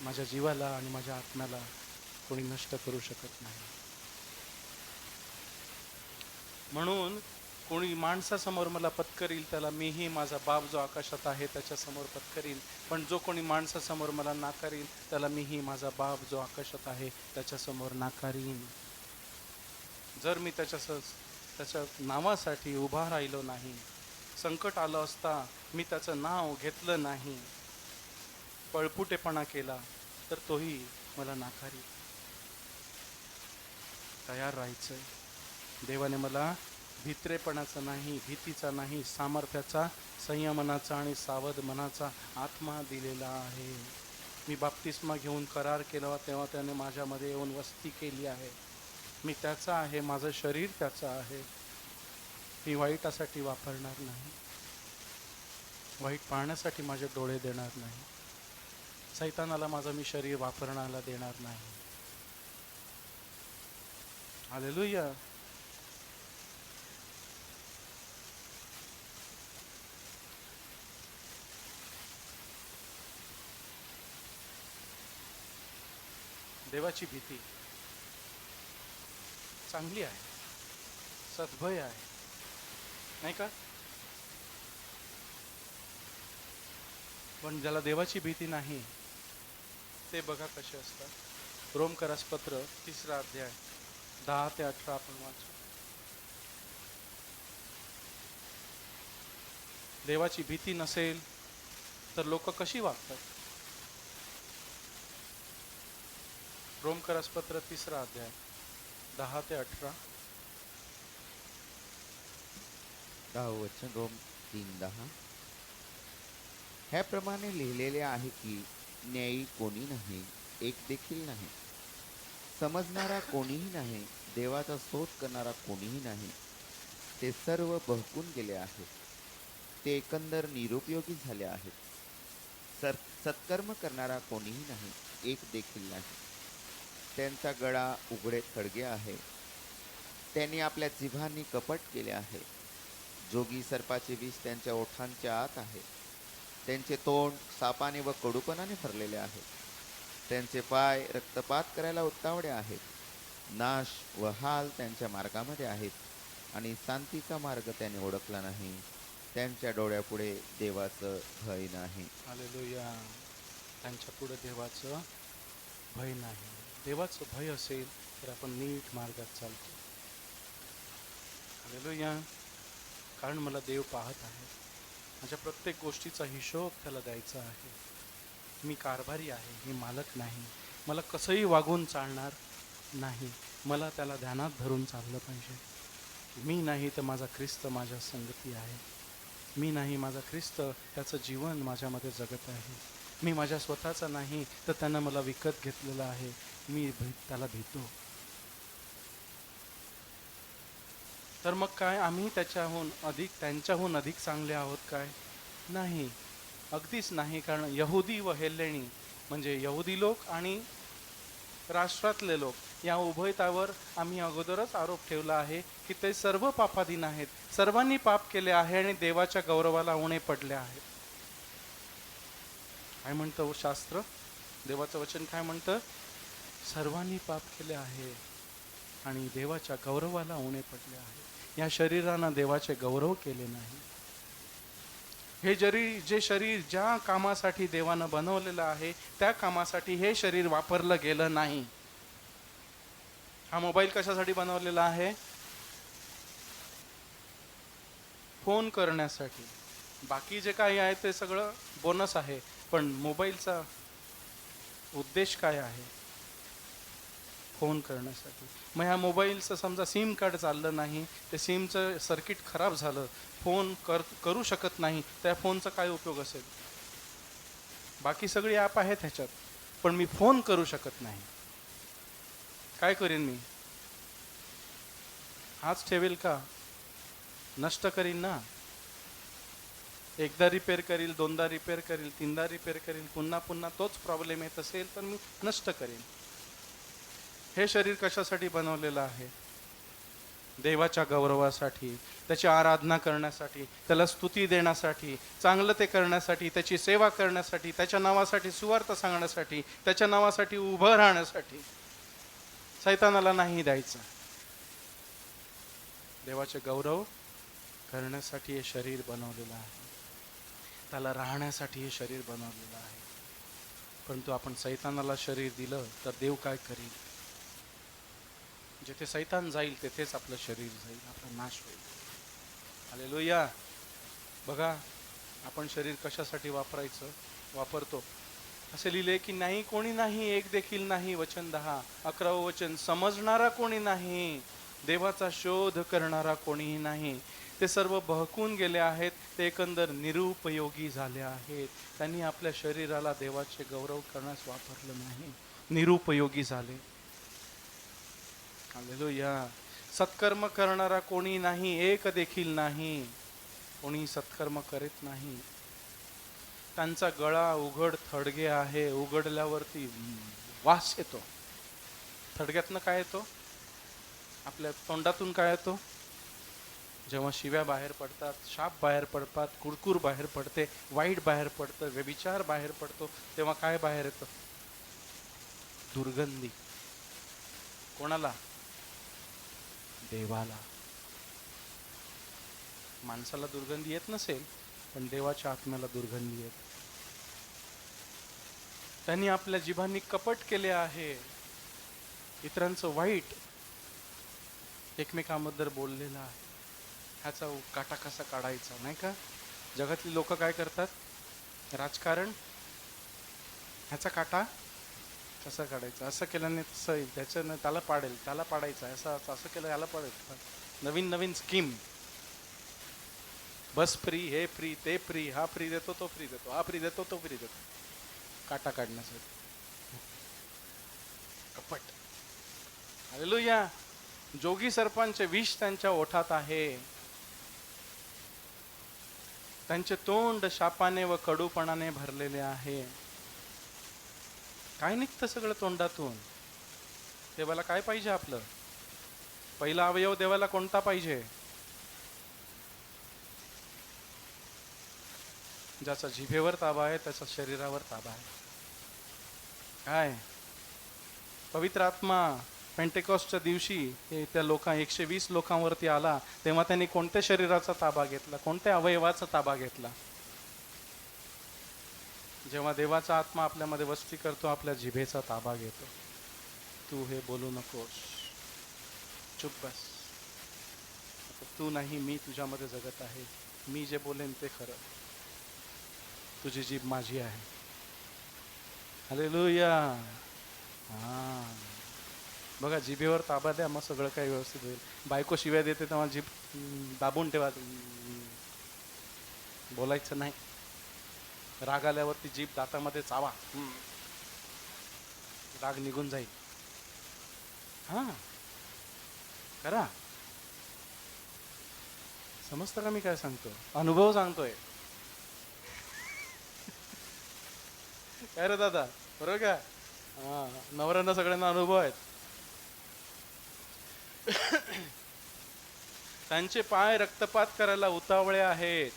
माझ्या जीवाला आणि माझ्या आत्म्याला कोणी नष्ट करू शकत नाही. म्हणून कोणी माणसासमोर मला पत्करील त्याला मीही माझा बाप जो आकाशात आहे त्याच्यासमोर पत्करील. पण जो कोणी माणसासमोर मला नाकारील त्याला मीही माझा बाप जो आकाशात आहे त्याच्यासमोर नाकारीन. जर मी त्याच्या नावासाठी उभा राहिलो नाही, संकट आलं असता मी त्याचं नाव घेतलं नाही, पळपुटेपणा केला, तर तोही मला नाकारी. तयार राहायचंय. देवाने मला भित्रेपणाचा नाही, भीतीचा नाही, सामर्थ्याचा, संयमनाचा आणि सावध मनाचा आत्मा दिलेला आहे. मी बाप्तिस्मा घेऊन करार केला तेव्हा त्याने माझ्यामध्ये येऊन वस्ती केली आहे. मी त्याचा आहे, माझं शरीर त्याचं आहे. मी वाईटासाठी वापरणार नाही. वाईट पाहण्यासाठी माझे डोळे देणार नाही. सैतानाला माझं मी शरीर वापरण्याला देणार नाही. हालेलुया. देवाची भीती चांगली आहे, सद्भय आहे, नाही का? पण ज्याला देवाची भीती नाही ते बघा कसे असतात. रोमकरास पत्र 3 अध्याय 10 ते 18 आपण वाचू. देवाची भीती नसेल तर लोक कशी वागतात? रोमकरास पत्र 3 अध्याय 10 ते 18. 10 वचन, रोम 3:10. ह्याप्रमाणे लिहिलेले आहे की न्यायी कोणी नाही, एक देखील नाही. समजणारा कोणीही नाही, देवाचा शोध करणारा कोणीही नाही. ते सर्व बहकून गेले आहेत, ते एकंदर निरुपयोगी झाले आहेत. सत्कर्म करणारा कोणीही नाही, एक देखील नाही. त्यांचा गळा उघडे खडगे आहे, त्यांनी आपल्या जिभांनी कपट केले आहे. जोगी सर्पाचे विष त्यांच्या ओठांच्या आत आहे. त्यांचे तोंड सापाने व कडूपणाने भरलेले आहे. त्यांचे पाय रक्तपात करायला उतावळे आहेत. नाश व हाल त्यांच्या मार्गामध्ये आहेत, आणि शांतीचा मार्ग त्याने ओळखला नाही. त्यांच्या डोळ्यापुढे देवाचं भय नाही. हालेलुया. त्यांच्या पुढे देवाचं भय नाही. देवाचं भय असेल तर आपण नीट मार्गात चालतो. हालेलुया. कारण मला देव पाहत आहे. माझ्या प्रत्येक गोष्टीचा हिशोब त्याला द्यायचा आहे. मी कारभारी आहे, मी मालक नाही. मला कसंही वागून चालणार नाही. मला त्याला ध्यानात धरून चाललं पाहिजे. मी नाही तर माझा ख्रिस्त माझ्या संगती आहे. मी नाही, माझा ख्रिस्त त्याचं जीवन माझ्यामध्ये जगत आहे. मी माझ्या स्वतःचा नाही तर त्यानं मला विकत घेतलेलं आहे. मी त्याला भीतो. तर मग काय आम्ही त्यांच्याहून अधिक चांगले आहोत काय? नाही, अगदीच नाही. कारण यहुदी व हेलेणी म्हणजे यहुदी लोक आणि राष्ट्रातले लोक या उभयतावर आम्ही अगोदरच आरोप ठेवला आहे की ते सर्व पापाधीन आहेत. सर्वांनी पाप केले आहे आणि देवाच्या गौरवाला उणे पडले आहेत. काय म्हणतं शास्त्र? देवाचं वचन काय म्हणतं? सर्वांनी पाप केले आहे आणि देवाच्या गौरवाला उणे पडले आहे. या शरीरानं देवाचे गौरव केले नाही. जे शरीर ज्या कामासाठी देवानं बनवलेलं आहे त्या कामासाठी हे शरीर वापरलं गेलं नाही. हा मोबाईल कशासाठी बनवलेला आहे? फोन करण्यासाठी. बाकी जे काही आहे ते सगळं बोनस आहे, पण मोबाईलचा उद्देश काय आहे? फोन करण्यासाठी. मग ह्या मोबाईलचं समजा सिम कार्ड चाललं नाही, ते सिमचं सर्किट खराब झालं, फोन करू शकत नाही, त्या फोनचा काय उपयोग असेल? बाकी सगळी ॲप आहेत ह्याच्यात, पण मी फोन करू शकत नाही. काय करीन मी? हाच ठेवेल का? नष्ट करीन ना. एकदा रिपेअर करील, दोनदा रिपेअर करील, तीनदा रिपेअर करील, पुन्हा पुन्हा तोच प्रॉब्लेम येत असेल तर मी नष्ट करीन. हे शरीर कशासाठी बनवलेलं आहे? देवाच्या गौरवासाठी, त्याची आराधना करण्यासाठी, त्याला स्तुती देण्यासाठी, चांगलं ते करण्यासाठी, त्याची सेवा करण्यासाठी, त्याच्या नावासाठी सुवार्थ सांगण्यासाठी, त्याच्या नावासाठी उभं राहण्यासाठी. सैतानाला नाही द्यायचं. देवाचे गौरव करण्यासाठी हे शरीर बनवलेलं आहे. त्याला राहण्यासाठी हे शरीर बनवलेलं आहे. परंतु आपण सैतानाला शरीर दिलं तर देव काय करील? जिथे सैतान जाईल तेथेच आपलं शरीर जाईल, आपला नाश होईल. हालेलुया. बघा, आपण शरीर कशासाठी वापरतो. असे लिहिले की नाही कोणी नाही, एक देखील नाही. वचन 10, 11 वचन. समजणारा कोणी नाही, देवाचा शोध करणारा कोणीही नाही. ते सर्व बहकून गेले आहेत, ते एकंदर निरुपयोगी झाले आहेत. त्यांनी आपल्या शरीराला देवाचे गौरव करण्यास वापरलं नाही, निरुपयोगी झाले. हालेलुया. सत्कर्म करणारा कोणी नाही, एक देखील नाही. कोणी सत्कर्म करीत नाही. त्यांचा गळा उघड थडगे आहे, उघडल्यावरती वास येतो. थडग्यातनं काय येतो? आपल्या तोंडातून काय येतो? जेव्हा शिव्या बाहेर पडतात, शाप बाहेर पडतात, कुरकुर बाहेर पडते, वाईट बाहेर पडतं, व्यभिचार बाहेर पडतो, तेव्हा काय बाहेर येतं? दुर्गंधी. कोणाला? देवाला. माणसाला दुर्गंधी येत नसेल, पण देवाच्या आत्म्याला दुर्गंधी येत. त्यांनी आपल्या जिभांनी कपट केले आहे, इतरांचं वाईट एकमेकांबद्दल बोललेलं आहे. ह्याचा काटा कसा काढायचा, नाही का? जगातली लोक काय करतात? राजकारण. ह्याचा काटा कसा काढायचा, असं केल्याने तसं त्याच्यानं त्याला पाडेल, त्याला पाडायचं, असं केलं याला पाडेल. नवीन नवीन स्कीम, बस फ्री, हे फ्री, ते फ्री, हा फ्री देतो, तो फ्री देतो, हा फ्री देतो, तो फ्री देतो, काटा काढण्यासाठी. कपट. हालेलुया. जोगी सर्पांचे विष त्यांच्या ओठात आहे, त्यांचे तोंड शापाने व कडूपणाने भरलेले आहे. काय निघतं सगळं तोंडातून? देवाला काय पाहिजे? आपलं पहिला अवयव देवाला कोणता पाहिजे? ज्याचा जिभेवर ताबा आहे, त्याचा शरीरावर ताबा आहे. काय? पवित्र आत्मा पेंटेकॉस्टच्या दिवशी त्या 120 लोकांवरती आला, तेव्हा त्यांनी कोणत्या शरीराचा ताबा घेतला? कोणत्या अवयवाचा ताबा घेतला? जेव्हा देवाचा आत्मा आपल्यामध्ये वस्ती करतो, आपल्या जिभेचा ताबा घेतो. तू हे बोलू नकोस, चुप बस. तू नाही, मी तुझ्यामध्ये जगत आहे, मी जे बोलेन ते खरं. तुझी जीभ माझी आहे. हालेलुया. हा, बघा, जिभेवर ताबा द्या, मग सगळं काही व्यवस्थित होईल. बायको शिव्या देते तेव्हा जीभ दाबून ठेवा, बोलायचं नाही. राग आल्यावरती जीभ दातामध्ये चावा, राग निघून जाईल. हा, करा. समजतं का मी काय सांगतो? अनुभव सांगतोय. काय रे दादा, बरोबर का? हा, नवऱ्यांना सगळ्यांना अनुभव आहेत. त्यांचे पाय रक्तपात करायला उतावळे आहेत.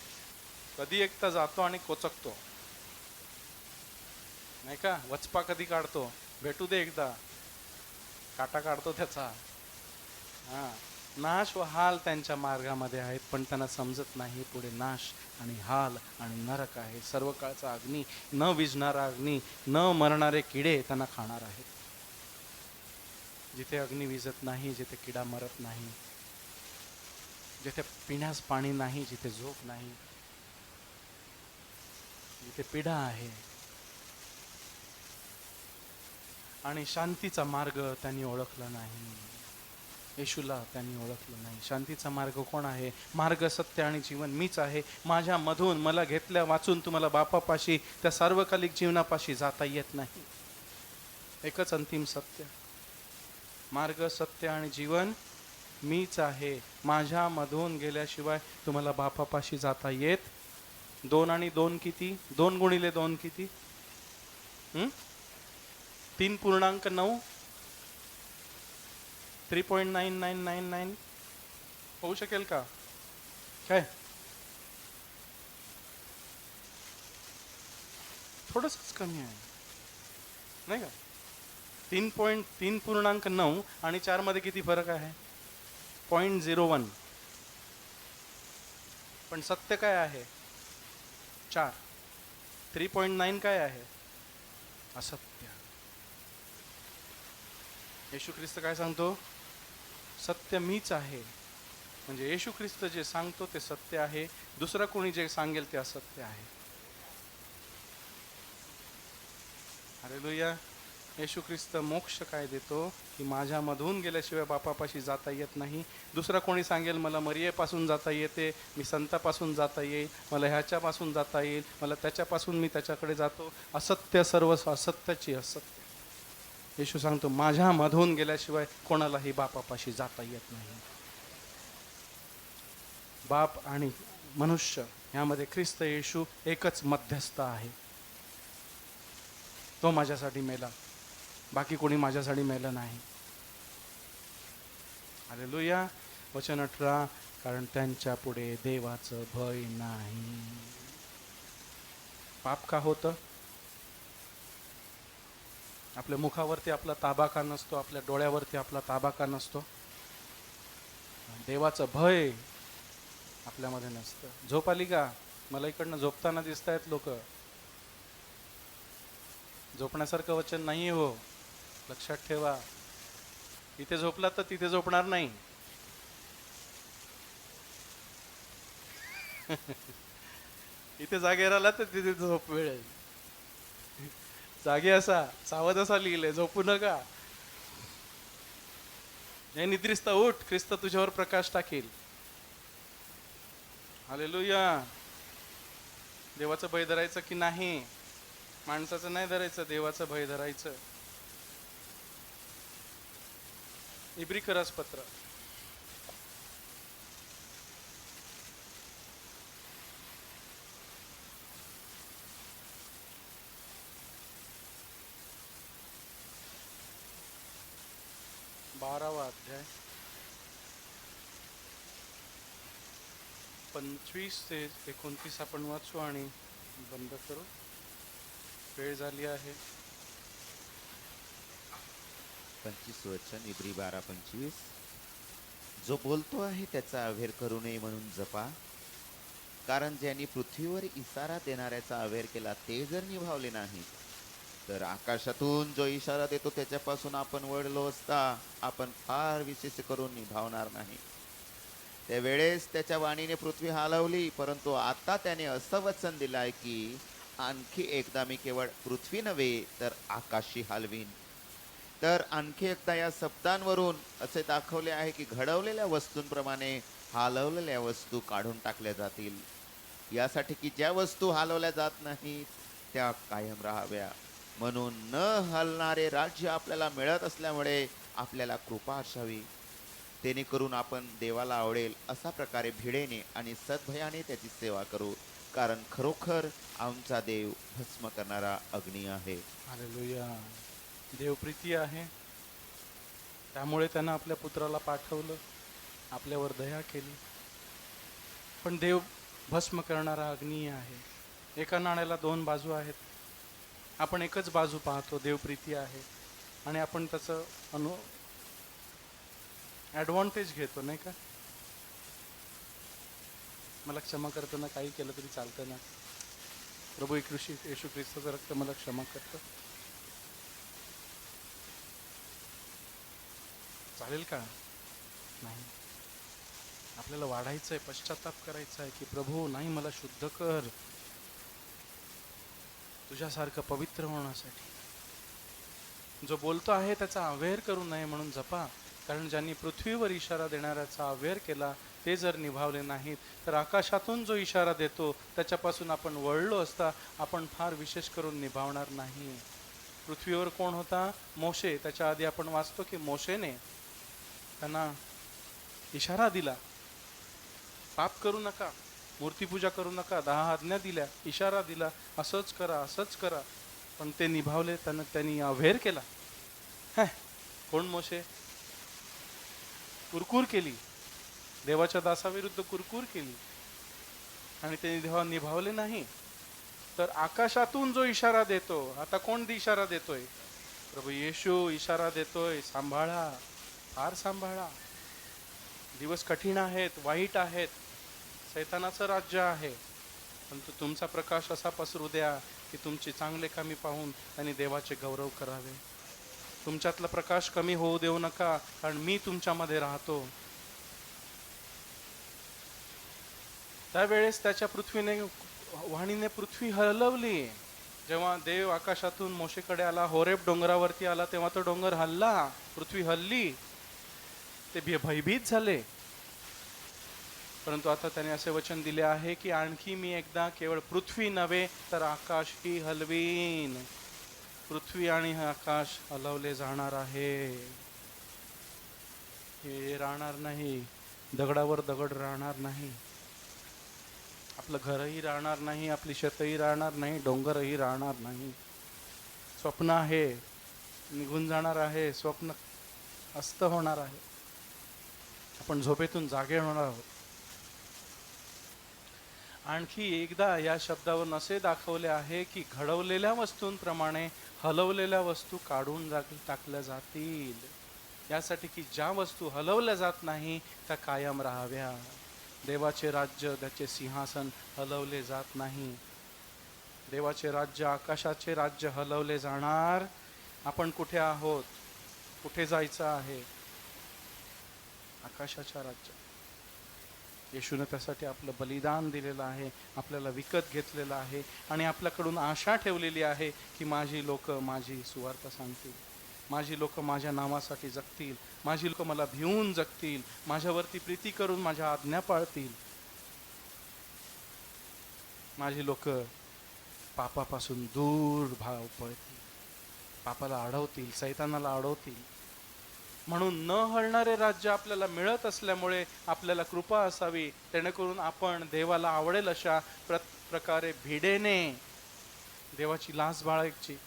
कधी एकटा जातो आणि कोचकतो, नाही का? वचपा कधी काढतो? भेटू दे एकदा, काटा काढतो त्याचा. हा, नाश व हाल त्यांच्या मार्गामध्ये आहेत, पण त्यांना समजत नाही पुढे नाश आणि हाल आणि नरक आहे. सर्व काळचा अग्नी, न विझणारा अग्नी, न मरणारे किडे त्यांना खाणार आहेत. जिथे अग्नी विझत नाही, जिथे किडा मरत नाही, जिथे पिण्यास पाणी नाही, जिथे झोप नाही, जिथे पीडा आहे. आणि शांतीचा मार्ग त्यांनी ओळखला नाही. येशूला त्यांनी ओळखलं नाही. शांतीचा मार्ग कोण आहे? मार्ग, सत्य आणि जीवन मीच आहे. माझ्यामधून, मला घेतल्या वाचून तुम्हाला बापापाशी, त्या सार्वकालिक जीवनापाशी जाता येत नाही. एकच अंतिम सत्य. मार्ग, सत्य आणि जीवन मीच आहे. माझ्यामधून गेल्याशिवाय तुम्हाला बापापाशी जाता येत. 2 आणि 2 किती? 2 गुणिले 2 किती? 3.9, 3.9999 होऊ शकेल का? काय थोडंसंच कमी आहे, नाही का? 3.9 आणि 4 मध्ये किती फरक आहे? 0.01. पण सत्य काय आहे? 4. 3.9 काय आहे? असत्य. येशू ख्रिस्त काय सांगतो? सत्य मीच आहे. म्हणजे येशू ख्रिस्त जे सांगतो ते सत्य आहे, दुसरा कोणी जे सांगेल ते असत्य आहे. हालेलुया. येशू ख्रिस्त मोक्ष काय देतो की माझ्यामधून गेल्याशिवाय बापापाशी जाता येत नाही. दुसरा कोणी सांगेल मला मरियेपासून जाता येते, मी संतापासून जाता येईल, मला ह्याच्यापासून जाता येईल, मला त्याच्यापासून मी त्याच्याकडे जातो. असत्य, सर्व असत्याची असत्य. येशू सांगतो माझ्यामधून गेल्याशिवाय कोणालाही बापापाशी जाता येत नाही. बाप आणि मनुष्य यामध्ये ख्रिस्त येशू एकच मध्यस्थ आहे. तो माझ्यासाठी मेला, बाकी कोणी माझ्यासाठी मेलं नाही. हालेलुया. वचन 18, कारण त्यांच्या पुढे देवाचं भय नाही. पाप का होतं? आपल्या मुखावरती आपला ताबा का नसतो? आपल्या डोळ्यावरती आपला ताबा का नसतो? देवाचं भय आपल्यामध्ये नसतं. झोप आली का? मला इकडनं झोपताना दिसत आहेत लोक. झोपण्यासारखं वचन नाही हो, लक्षात ठेवा. इथे झोपला तर तिथे झोपणार नाही. इथे जागे राहिला तर तिथे झोप मिळेल. जागे असा, सावध असा लिहिले, झोपू नका. हे निद्रिस्त उठ, ख्रिस्त तुझ्यावर प्रकाश टाकील. हालेलुया. देवाचं भय धरायचं की नाही? माणसाचं नाही धरायचं, देवाचं भय धरायचं. इब्री पत्र 12वा अध्याय 25 ते 29 आपण वाचू आणि बंद करू. वेळ झाली आहे. 25 वचन, इब्री 12:25. जो बोलतो आहे त्याचा अव्हेर करू नये म्हणून जपा, कारण ज्यांनी पृथ्वीवर इशारा देणाऱ्याचा अव्हेर केला ते जर निभावले नाही, तर आकाशातून जो इशारा देतो त्याच्यापासून आपण वळलो असता आपण फार विशेष करून निभावणार नाही. त्यावेळेस त्याच्या वाणीने पृथ्वी हालवली, परंतु आता त्याने असं वचन दिलं आहे की आणखी एकदा मी केवळ पृथ्वी नव्हे तर आकाशी हालवीन. तर आणखी एकदा या शब्दांवरून असे दाखवले आहे की घडवलेल्या वस्तूंप्रमाणे हालवलेल्या वस्तू काढून टाकल्या जातील, यासाठी की ज्या वस्तू हालवल्या जात नाहीत त्या कायम राहाव्या. म्हणून न हलणारे राज्य आपल्याला मिळत असल्यामुळे आपल्याला कृपा असावी, जेणेकरून आपण देवाला आवडेल अशा प्रकारे भिडेने आणि सद्भयाने त्याची सेवा करू, कारण खरोखर आमचा देव भस्म करणारा अग्नी आहे. हालेलुया. देवप्रीती आहे, त्यामुळे त्यानं आपल्या पुत्राला पाठवलं, आपल्यावर दया केली. पण देव भस्म करणारा अग्नी आहे. एका नाण्याला दोन बाजू आहेत. आपण एकच बाजू पाहतो, देवप्रीती आहे, आणि आपण त्याचं ॲडव्हान्टेज घेतो, नाही का? मला क्षमा करताना काही केलं तरी चालतं ना. प्रभू येशू ख्रिस्ताचं रक्त मला क्षमा करतं, चालेल का? नाही. आपल्याला वाढायचं आहे, पश्चाताप करायचा आहे की प्रभू नाही, मला शुद्ध कर तुझ्यासारखं पवित्र होण्यासाठी. जो बोलतो आहे त्याचा अव्हेर करू नये म्हणून जपा, कारण ज्यांनी पृथ्वीवर इशारा देणाऱ्याचा अव्हेर केला ते जर निभावले नाहीत, तर आकाशातून जो इशारा देतो त्याच्यापासून आपण वळलो असता आपण फार विशेष करून निभावणार नाही. पृथ्वीवर कोण होता? मोशे. त्याच्या आधी आपण वाचतो की मोशेने त्यांना इशारा दिला, पाप करू नका, मूर्तीपूजा करू नका, 10 आज्ञा दिल्या, इशारा दिला, असंच करा असंच करा, पण ते निभावले. त्यांनी अव्हेर केला. कोण? मोशे. कुरकुर केली, देवाच्या दासाविरुद्ध कुरकुर केली, आणि ते निभावले नाही. तर आकाशातून जो इशारा देतो, आता कोण इशारा देतोय? प्रभू येशू इशारा देतोय, सांभाळा, फार सांभाळा. दिवस कठीण आहेत, वाईट आहेत, सैतानाचं राज्य आहे, परंतु तुमचा प्रकाश असा पसरू द्या की तुमची चांगले कामे पाहून त्यांनी देवाचे गौरव करावे. तुमच्यातला प्रकाश कमी होऊ देऊ नका, कारण मी तुमच्यामध्ये राहतो. त्यावेळेस त्याच्या वाणीने पृथ्वी हलवली. जेव्हा देव आकाशातून मोशेकडे आला, होरेब डोंगरावरती आला, तेव्हा तो डोंगर हलला, पृथ्वी हलली, ते भयभीत झाले. परंतु आता त्याने असे वचन दिले आहे की आणखी मी एकदा केवळ पृथ्वी नव्हे तर आकाश ही हलवीन. पृथ्वी आणि आकाश हलवले जाणार आहे, हे राहणार नाही, दगडावर दगड राहणार नाही. आपलं घरही राहणार नाही, आपली शेतही राहणार नाही, डोंगरही राहणार नाही. स्वप्न आहे, निघून जाणार आहे. स्वप्न अस्त होणार आहे. आपण झोपेतून जागे होणार आहोत. आणखी एकदा या शब्दावरून असे दाखवले आहे की घडवलेल्या वस्तूंप्रमाणे हलवलेल्या वस्तू काढून टाकल्या जातील, यासाठी की ज्या वस्तू हलवल्या जात नाही त्या कायम राहाव्या. देवाचे राज्य, त्याचे सिंहासन हलवले जात नाही. देवाचे राज्य, आकाशाचे राज्य हलवले जाणार. आपण कुठे आहोत? कुठे जायचं आहे? आकाशाच्या राज्यात. येशूने त्यासाठी आपलं बलिदान दिलेलं आहे, आपल्याला विकत घेतलेलं आहे आणि आपल्याकडून आशा ठेवलेली आहे की माझी लोक माझी सुवार्थ सांगतील, माझी लोक माझ्या नावासाठी जगतील, माझी लोक मला भिवून जगतील, माझ्यावरती प्रीती करून माझ्या आज्ञा पाळतील, माझी लोक पापापासून दूर भाव पळतील, पापाला अडवतील, सैतानाला अडवतील. म्हणून न हलणारे राज्य आपल्याला मिळत असल्यामुळे आपल्याला कृपा असावी, जेणेकरून आपण देवाला आवडेल अशा प्रकारे भिडेने देवाची लाज बाळगायची,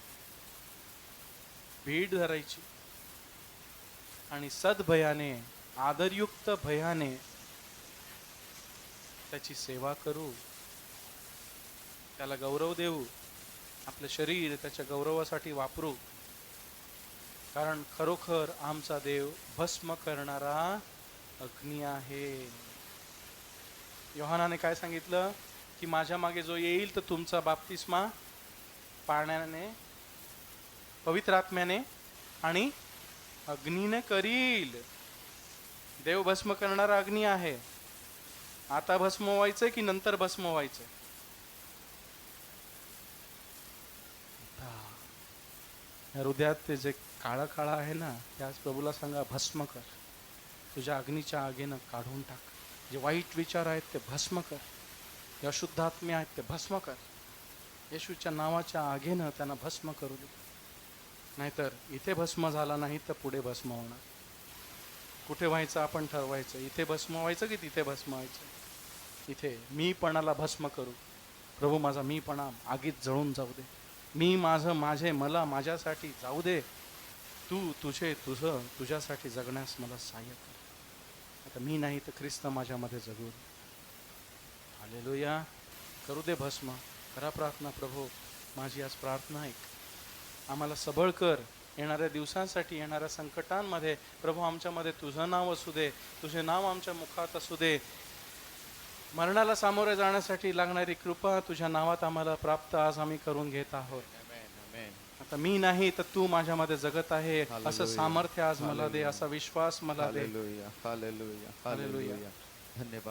भीड धरायची आणि सद्भयाने, आदरयुक्त भयाने त्याची सेवा करू, त्याला गौरव देऊ, आपले शरीर त्याच्या गौरवासाठी वापरू. कारण खरोखर आमचा देव भस्म करणारा अग्नी आहे. योहानाने काय सांगितलं की माझ्या मागे जो येईल तर तुमचा बाप्तिस्मा पाण्याने, पवित्र आत्म्याने आणि अग्नीने करील. देव भस्म करणारा अग्नी आहे. आता भस्म व्हायचंय की नंतर भस्म व्हायचंय? हृदयात ते जे काळा काळा आहे ना, त्याच प्रभूला सांगा भस्म कर. तुझ्या अग्नीच्या आगीनं काढून टाक. जे वाईट विचार आहेत ते भस्म कर. जे अशुद्ध आत्मे आहेत ते भस्म कर. येशूच्या नावाच्या आगीनं त्यांना भस्म करू दे. नाहीतर इथे भस्म झाला नाही तर पुढे भस्म होणार. कुठे व्हायचं आपण ठरवायचं. इथे भस्म व्हायचं की तिथे भस्म व्हायचं? इथे मीपणाला भस्म करू. प्रभू माझा मीपणा आगीत जळून जाऊ दे. मी माझं माझे मला माझ्यासाठी जाऊ दे. तू तुझे तुझं तुझ्यासाठी जगण्यास मला सहाय्य कर. आता मी नाही तर ख्रिस्त माझ्यामध्ये जगू. हालेलुया. करू दे भस्म. करा प्रार्थना. प्रभू माझी आज प्रार्थना ऐक. आम्हाला सबळ कर. येणाऱ्या दिवसांसाठी, येणाऱ्या संकटांमध्ये प्रभू आमच्यामध्ये तुझं नाव असू दे. तुझे नाव आमच्या मुखात असू दे. मरणाला सामोरे जाण्यासाठी लागणारी कृपा तुझ्या नावात आम्हाला प्राप्त आज आम्ही करून घेत आहोत. आता मी नाही तर तू माझ्यामध्ये जगत आहे असं सामर्थ्य आज मला दे, असा विश्वास मला दे. Hallelujah, hallelujah, hallelujah. धन्यवाद.